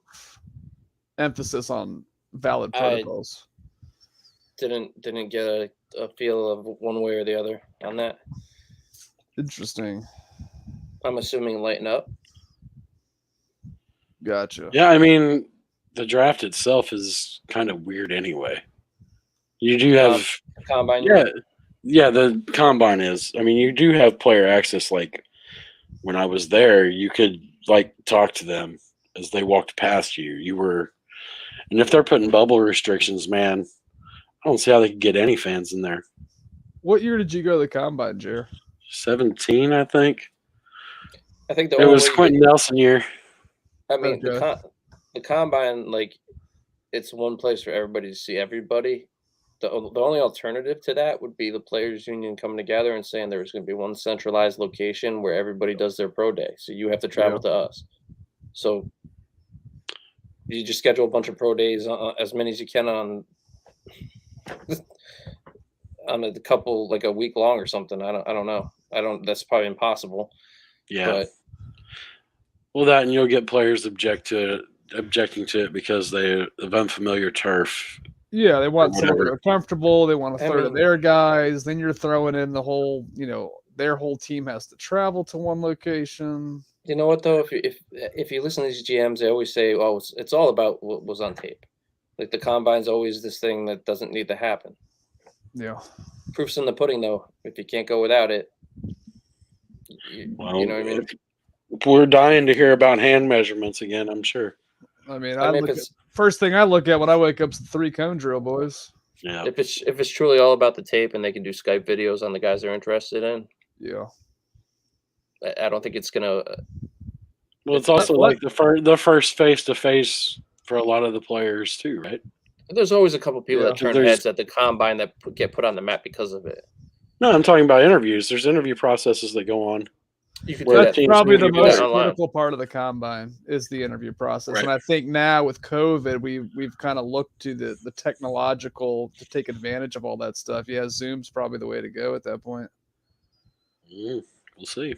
emphasis on valid protocols? didn't get a feel of one way or the other on that. Interesting. I'm assuming lighten up. Gotcha. Yeah, I mean, the draft itself is kind of weird anyway. You do have, Combine. yeah, the combine is. I mean, you do have player access. Like when I was there, you could talk to them as they walked past you. You were, and if they're putting bubble restrictions, man, I don't see how they could get any fans in there. What year did you go to the combine, Jer? 17, I think. I think the It only was way you Quentin Nelson year. I mean, Okay. the combine, it's one place for everybody to see everybody. The only alternative to that would be the players' union coming together and saying there's going to be one centralized location where everybody does their pro day. So you have to travel to us. So you just schedule a bunch of pro days, as many as you can on a couple, like a week long or something. I don't know. That's probably impossible. Yeah. But Well, that and you'll get players objecting to it because they have unfamiliar turf. Yeah, they want someone whatever. they're comfortable. They want a I third of mean- their guys. Then you're throwing in the whole, their whole team has to travel to one location. you know what though? If you listen to these GMs, they always say, "Oh, it's all about what was on tape." Like the combine's always this thing that doesn't need to happen. Yeah. Proof's in the pudding, though. If you can't go without it, Well, you know what I mean. we're dying to hear about hand measurements again. I'm sure. I mean, I mean, look at, first thing I look at when I wake up is the 3-cone drill, boys. Yeah. if it's truly all about the tape and they can do Skype videos on the guys they're interested in, Yeah. I don't think it's gonna. Well, it's also like the first face to face for a lot of the players too, right? There's always a couple people Yeah, that turn there's- heads at the combine that get put on the map because of it. No, I'm talking about interviews. There's interview processes that go on. You could Well, do That's that. teams probably can the do most that online. critical part of the combine is the interview process. Right. And I think now with COVID, we've kind of looked to the technological to take advantage of all that stuff. Yeah, Zoom's probably the way to go at that point. We'll see.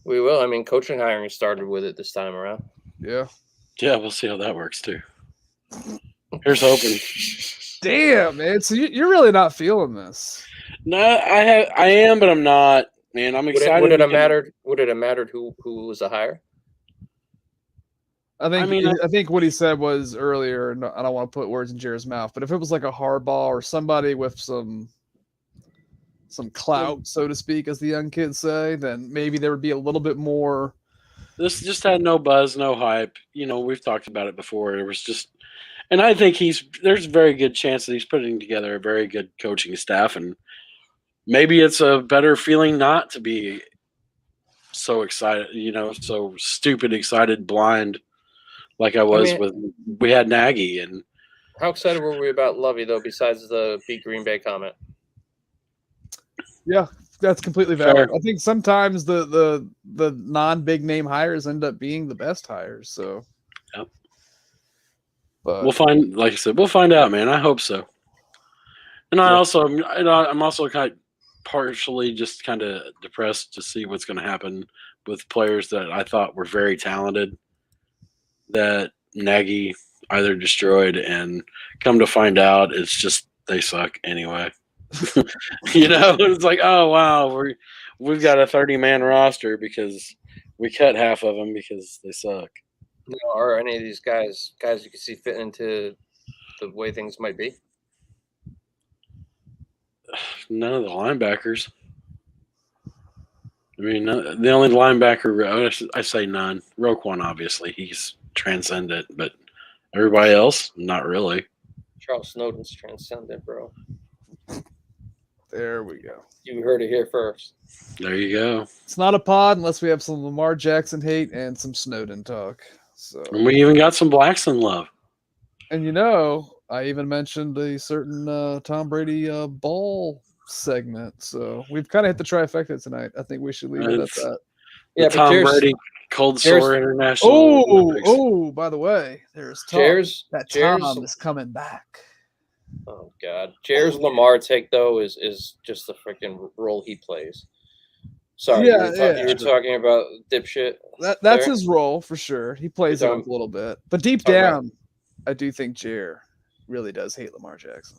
We will. I mean, coaching hiring started with it this time around. Yeah. Yeah, we'll see how that works too. Here's hoping. Damn, man. So you're really not feeling this. No, I am, but I'm not. Man, I'm excited. Would it have because- mattered? Would it have mattered who was the hire? I think I mean, I think what he said was earlier, and I don't want to put words in Jared's mouth, but if it was like a Harbaugh or somebody with some clout, so to speak, as the young kids say, then maybe there would be a little bit more. This just had no buzz, no hype. You know, we've talked about it before. It was just, and I think there's a very good chance that he's putting together a very good coaching staff, and maybe it's a better feeling not to be so excited, you know, so stupid, excited, blind, like I was we had Nagy. And How excited were we about Lovey though? Besides the beat Green Bay comment. Yeah, that's completely valid. Fair. I think sometimes the non-big name hires end up being the best hires. So, Yep. But we'll find, like I said, we'll find out, man. I hope so. And I'm also kind of partially just kind of depressed to see what's going to happen with players that I thought were very talented that Nagy either destroyed, and come to find out it's just they suck anyway. You know, it's like, oh wow, we've got a 30-man roster because we cut half of them because they suck. You know, are any of these guys you can see fitting into the way things might be? None of the linebackers. I mean, the only linebacker I say none. Roquan, obviously, he's transcendent, but everybody else, not really. Charles Snowden's transcendent, bro. there we go. You heard it here first. There you go. It's not a pod unless we have some Lamar Jackson hate and some Snowden talk. So, And we even got some Blackson love. and you know, I even mentioned a certain Tom Brady ball segment. So we've kind of hit the trifecta tonight. I think we should leave it at It's- that. Yeah, The but Tom cheers, Brady Cold cheers. Sore International. Olympics. Oh, by the way, there's talk cheers, that cheers. Tom is coming back. Oh God, Jair's Lamar take though is just the freaking role he plays. Sorry, Yeah, you were talking about dipshit. That's there. his role for sure. He plays it You're up a little bit, but deep talking about- down, I do think Jair really does hate Lamar Jackson.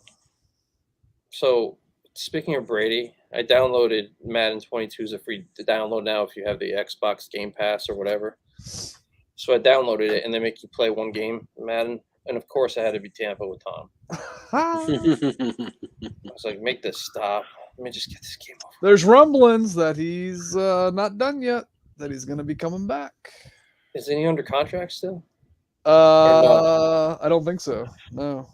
So speaking of Brady, I downloaded Madden 22 is a free to download now if you have the Xbox Game Pass or whatever. So I downloaded it and they make you play one game, Madden, and of course I had to be Tampa with Tom. I was like, make this stop. Let me just get this game over. There's rumblings that he's not done yet. That he's going to be coming back. Isn't he under contract still? I don't think so. No,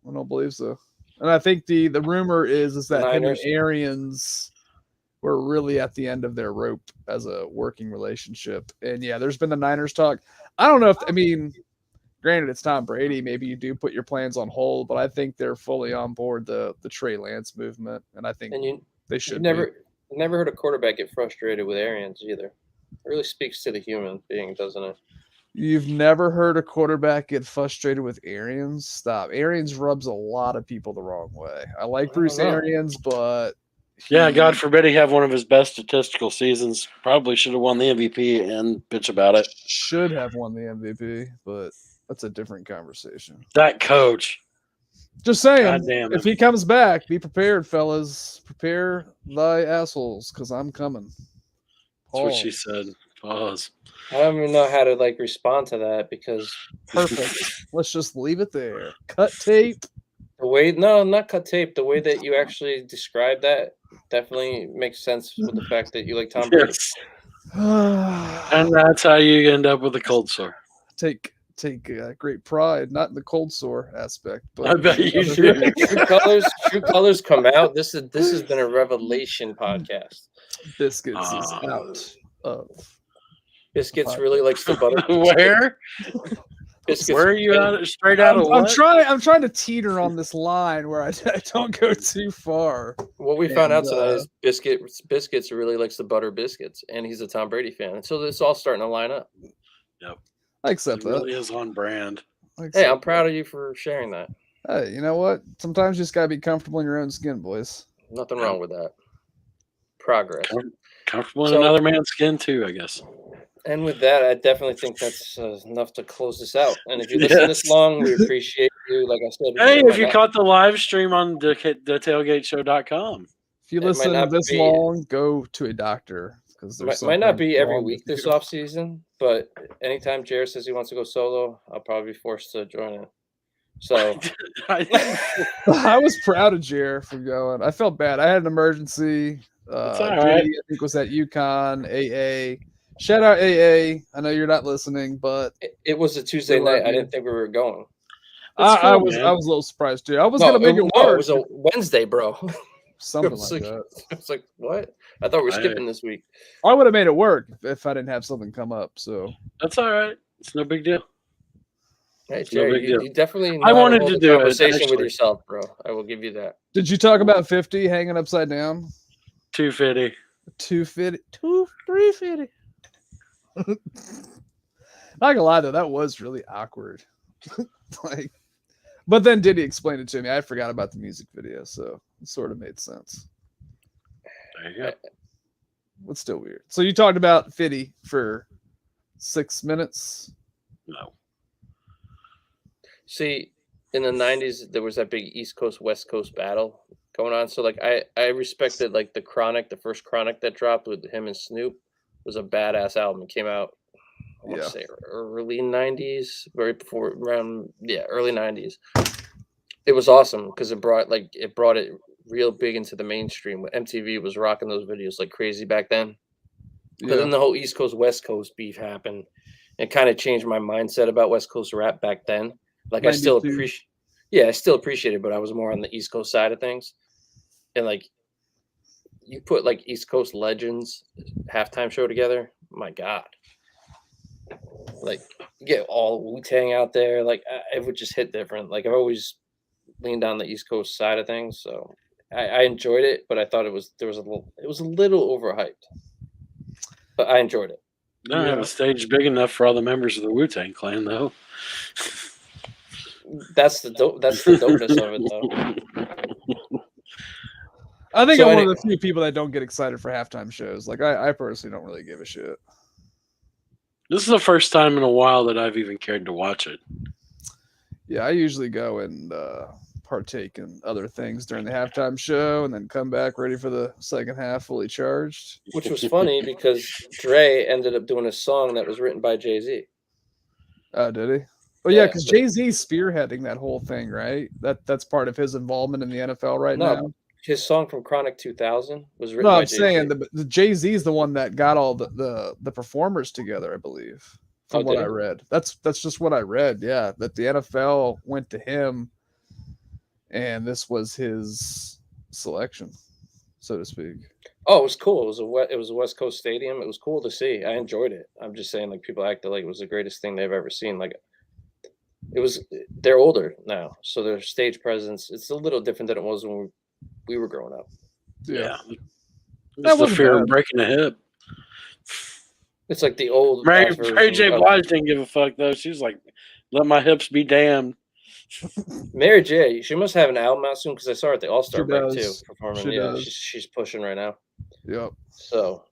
I don't believe so. And I think the rumor is that him and Niners. Arians were really at the end of their rope as a working relationship. And yeah, there's been the Niners talk. I don't know if, I mean, granted it's Tom Brady, maybe you do put your plans on hold, but I think they're fully on board the Trey Lance movement, and I think And they you should. never heard a quarterback get frustrated with Arians either. It really speaks to the human being, doesn't it? You've never heard a quarterback get frustrated with Arians? Stop. Arians rubs a lot of people the wrong way. I like Bruce know. Arians, but Yeah, he- God forbid he have one of his best statistical seasons. Probably should have won the MVP and bitch about it. should have won the MVP, but that's a different conversation. That coach. Just saying, God damn it. if he comes back, be prepared, fellas. Prepare thy assholes, because I'm coming. That's what she Pause. said. Pause. I don't even know how to respond to that because Perfect. Let's just leave it there. Cut tape. The way, no, not cut tape. The way that you actually describe that definitely makes sense with the fact that you like Tom Brady. Yes. And that's how you end up with a cold sore. take great pride, not in the cold sore aspect, but I bet you do. True colors come out. This has been a revelation podcast. Biscuits is Ah. out of. Biscuits really likes the butter. Where? Biscuits, Where are you at? Straight out of I'm what? trying to teeter on this line where I don't go too far. What we found out And, tonight is Biscuits really likes the butter biscuits, and he's a Tom Brady fan. So it's all starting to line up. I accept It that. really is on brand. Hey, I'm proud of you for sharing that. Hey, you know what? Sometimes you just gotta be comfortable in your own skin, boys. Nothing wrong with that. Progress. Comfortable in So- another man's skin too, I guess. And with that, I definitely think that's enough to close this out. And if you listen this long, we appreciate you. Like I said, Hey, it if might you not- caught the live stream on the tailgateshow.com. If you It might listen not this be- long, go to a doctor because might not be every week this off season, but anytime Jared says he wants to go solo, I'll probably be forced to join in. So I was proud of Jer for going. I felt bad. I had an emergency. It's all JD, right. I think was at UConn. AA. Shout out AA. I know you're not listening, but it was a Tuesday We love night. I you. didn't think we were going. That's I cool, was man. a little surprised too. I was No, gonna make it no, work. it was a Wednesday, bro. Something was like like- that. It's like, what? I thought we were Hey. skipping this week. I would have made it work if I didn't have something come up. So That's all right. It's no big deal. Hey, It's no Jerry, big deal. you definitely I know how wanted hold to a do it, conversation with actually. yourself, bro. I will give you that. did you talk about 50 hanging upside down? 250. 250, 350. Not gonna lie though, that was really awkward. Like, but then Diddy explained it to me. I forgot about the music video, so it sort of made sense. There you go. But still weird. So you talked about Fitty for 6 minutes. No. See, in the 90s, there was that big East Coast, West Coast battle going on. So, like, I respected, like, the Chronic, the first Chronic that dropped with him and Snoop was a badass album. It came out, I want Yeah. to say, early 90s, right before, around, early 90s. It was awesome because it brought it real big into the mainstream. MTV was rocking those videos like crazy back then. But then the whole East Coast, West Coast beef happened. It kind of changed my mindset about West Coast rap back then. Like I still 92. appreciate it, but I was more on the East Coast side of things. And like you put like East Coast Legends halftime show together, my God. Like you get all Wu-Tang out there, like it would just hit different. Like I've always leaned on the East Coast side of things, so I enjoyed it, but I thought it was a little overhyped. But I enjoyed it. They don't have a stage big enough for all the members of the Wu-Tang Clan, though. That's the dopeness of it, though. I think So I'm one any- of the few people that don't get excited for halftime shows. Like I personally don't really give a shit. This is the first time in a while that I've even cared to watch it. Yeah, I usually go and partake in other things during the halftime show and then come back ready for the second half fully charged. Which was funny because Dre ended up doing a song that was written by Jay-Z. Oh, did he? Oh yeah, Yeah, because but- Jay-Z's spearheading that whole thing, right? That's part of his involvement in the NFL right No, now. His song from Chronic 2000 was written No, by I'm Jay-Z. saying the Jay-Z's the one that got all the performers together, I believe. From Oh, what did I he? read. That's just what I read, yeah. That the NFL went to him and this was his selection, so to speak. Oh, it was cool. It was a West Coast stadium. It was cool to see. I enjoyed it. I'm just saying, like people acted like it was the greatest thing they've ever seen. Like it was. They're older now, so their stage presence it's a little different than it was when we were growing up. Yeah. That's the wasn't fear bad. of breaking a hip. It's like the old Mary version J. of- Blige didn't give a fuck, though. She was like, let my hips be damned. Mary J. She must have an album out soon because I saw her at the All Star She break too does. performing. She Yeah, does. she's pushing right now. Yep. So,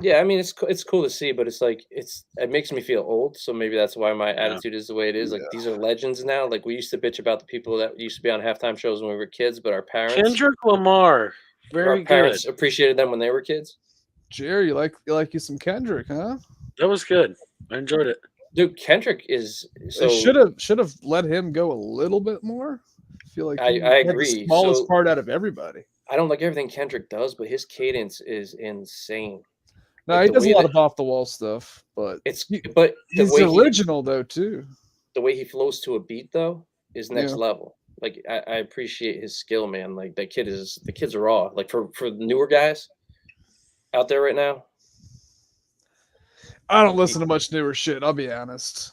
yeah, I mean it's cool to see, but it's like it makes me feel old. So maybe that's why my attitude is the way it is. Like these are legends now. Like we used to bitch about the people that used to be on halftime shows when we were kids, but our parents, Kendrick Lamar. Very our good. parents appreciated them when they were kids. Jerry, you like you some Kendrick, huh? That was good. I enjoyed it. Dude, Kendrick is so. They should have let him go a little bit more. feel like I he had agree. the smallest So- part out of everybody. I don't like everything Kendrick does, but his cadence is insane. No, Like, he the does a way lot that- of off the wall stuff, but It's He- but the he's way original though too. the way he flows to a beat though is next Yeah. level. Like I appreciate his skill, man. Like the kid's raw. Like for the newer guys out there right now, I don't listen to much newer shit. I'll be honest.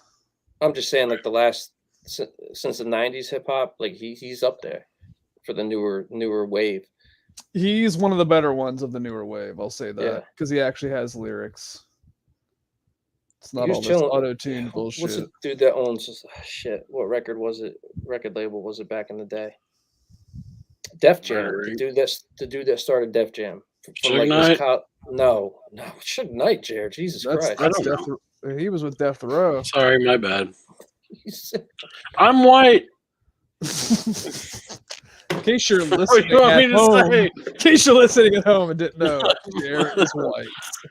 I'm just saying like the last since the '90s hip hop, like he's up there for the newer wave. He's one of the better ones of the newer wave. I'll say Yeah. that because he actually has lyrics. It's not He was all this chilling- auto-tune What's bullshit. the dude that owns shit? What record was it? Record label was it back in the day? Def Jam. Right. The dude that started Def Jam. From Suge his Knight? no, Suge Knight, Jared. Jesus That's, Christ. that's I don't Death, he was with Death Row. Sorry, my bad. He's- I'm white. In case you're What listening do you want me at to home, say? in case you're listening at home and didn't know, Jared is white.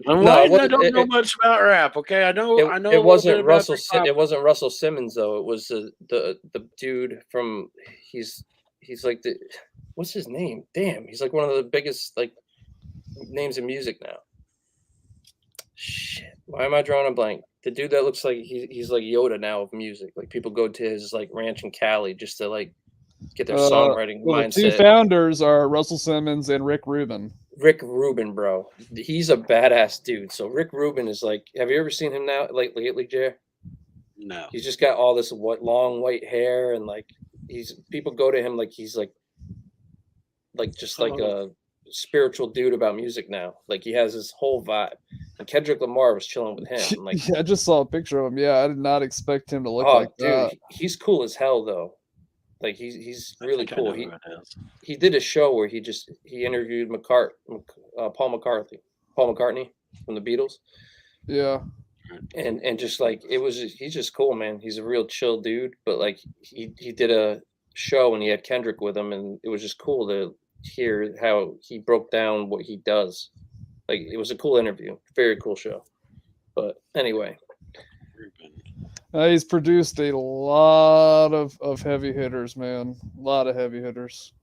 I'm No, white. it And I don't wasn't- know much about rap. Okay, I know. I know. a it little wasn't bit Russell. about hip-hop. It wasn't Russell Simmons though. It was the dude from. He's like the. What's his name? Damn, he's like one of the biggest like names in music now. Shit, why am I drawing a blank? The dude that looks like he's like Yoda now of music. Like people go to his like ranch in Cali just to like get their songwriting Well, the two mindset. founders are Russell Simmons and Rick Rubin. Rick Rubin, bro, he's a badass dude. So Rick Rubin is like, have you ever seen him now lately, Jer? No. He's just got all this long white hair and like people go to him like he's like just like a spiritual dude about music now. Like he has this whole vibe. And Kendrick Lamar was chilling with him. I'm like, Yeah, I just saw a picture of him. Yeah, I did not expect him to look oh, like dude, that. he's cool as hell though. Like he's I really think I cool. know who it is. He did a show where he interviewed Paul McCartney from the Beatles. Yeah. And just like he's just cool, man. He's a real chill dude. But like he did a show and he had Kendrick with him, and it was just cool to hear how he broke down what he does. Like it was a cool interview, very cool show. But anyway, He's produced a lot of heavy hitters, man. A lot of heavy hitters.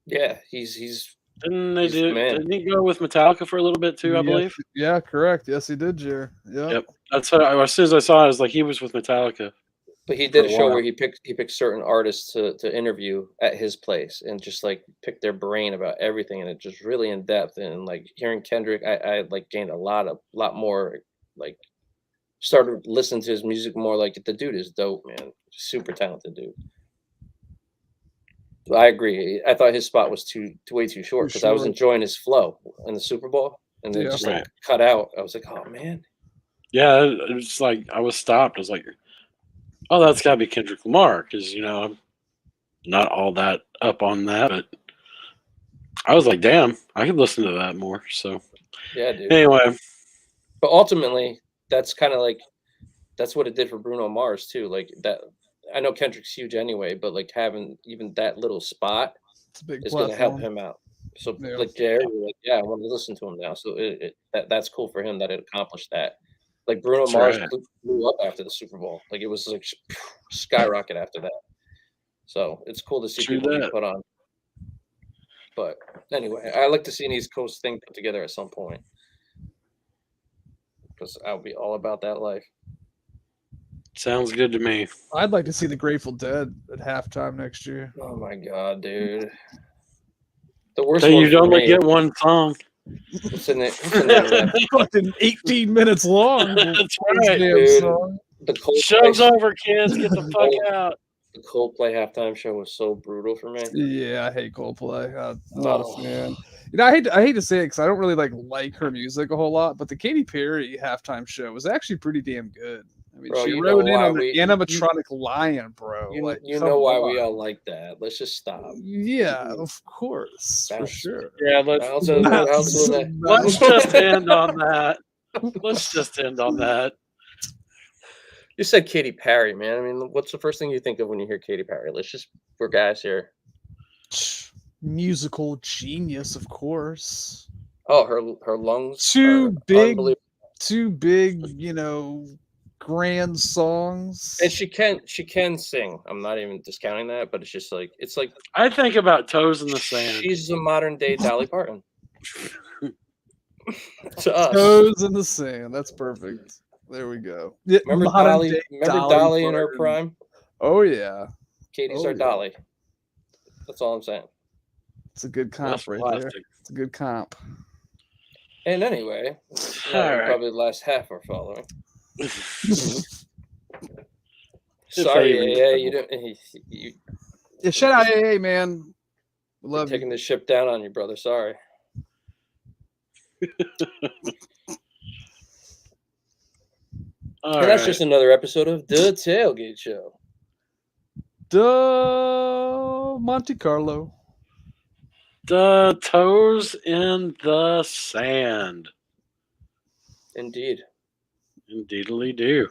yeah, he's Didn't they He's the do? man. Didn't he go with Metallica for a little bit too? I Yes, believe. Yeah, correct. Yes, he did, Jer. Yeah. Yep. That's what as soon as I saw it, I was like, he was with Metallica. But he did For a a show while. where he picked certain artists to interview at his place and just like pick their brain about everything, and it just really in depth. And like hearing Kendrick, I like gained a lot more like started listening to his music more. Like the dude is dope, man. Super talented dude. But I agree. I thought his spot was way too short because I was short. enjoying his flow in the Super Bowl, and then Yeah. just Right. like cut out. I was like, oh man. Yeah, it was like I was stopped. I was like, oh, that's got to be Kendrick Lamar because I'm not all that up on that, but I was like, damn, I could listen to that more. So Yeah, dude. anyway, But ultimately, that's kind of like that's what it did for Bruno Mars too. Like that, I know Kendrick's huge anyway, but like having even that little spot It's a big is going to help platform. him out. So Yeah. like Jared, you're like, yeah, I want to listen to him now. So that's cool for him that it accomplished that. Like Bruno That's Mars right. blew up after the Super Bowl. Like it was like skyrocket after that. So it's cool to see True people that. get put on. But anyway, I like to see an East Coast thing put together at some point because I'll be all about that life. sounds good to me. I'd like to see the Grateful Dead at halftime next year. Oh my god, dude! The worst So one you'd for only me- get one song. What's the name? What's the name of that? Fucking 18 minutes long. That's This right, damn dude. song. The Show's Coldplay, over, kids. Get the fuck out. the Coldplay halftime show was so brutal for me. Yeah, I hate Coldplay. I'm not Oh. a fan. I hate to say it because I don't really like her music a whole lot, but the Katy Perry halftime show was actually pretty damn good. I mean, Bro, she you know rode in why on the we- animatronic lion, bro. You, like, you come know why we on. all like that. Let's just stop. Yeah, of course, for Bounce. sure. Yeah, let's Bounce on that, bounce on that. let's just end on that. Let's just end on that. You said Katy Perry, man. I mean, what's the first thing you think of when you hear Katy Perry? We're guys here. Musical genius, of course. Oh, her lungs. Too are big, unbelievable. too big, grand songs. And she can sing. I'm not even discounting that, but it's like I think about Toes in the Sand. she's a modern day Dolly Parton. To us. Toes in the sand. That's perfect. There we go. Yeah, Remember modern Dolly? day Remember Dolly in her Parton. prime? Oh yeah, Katie's Oh, our yeah. Dolly. That's all I'm saying. it's a good comp That's right there. plastic. It's a good comp. And anyway, All that right. probably the last half are following. If Sorry, I even- yeah, you don't. You Yeah, shout out AA man. you're Love taking you. the ship down on you, brother. Sorry. All And that's right. just another episode of The Tailgate Show. Duh, Monte Carlo. The Toes in the Sand. Indeed. Indeedly do.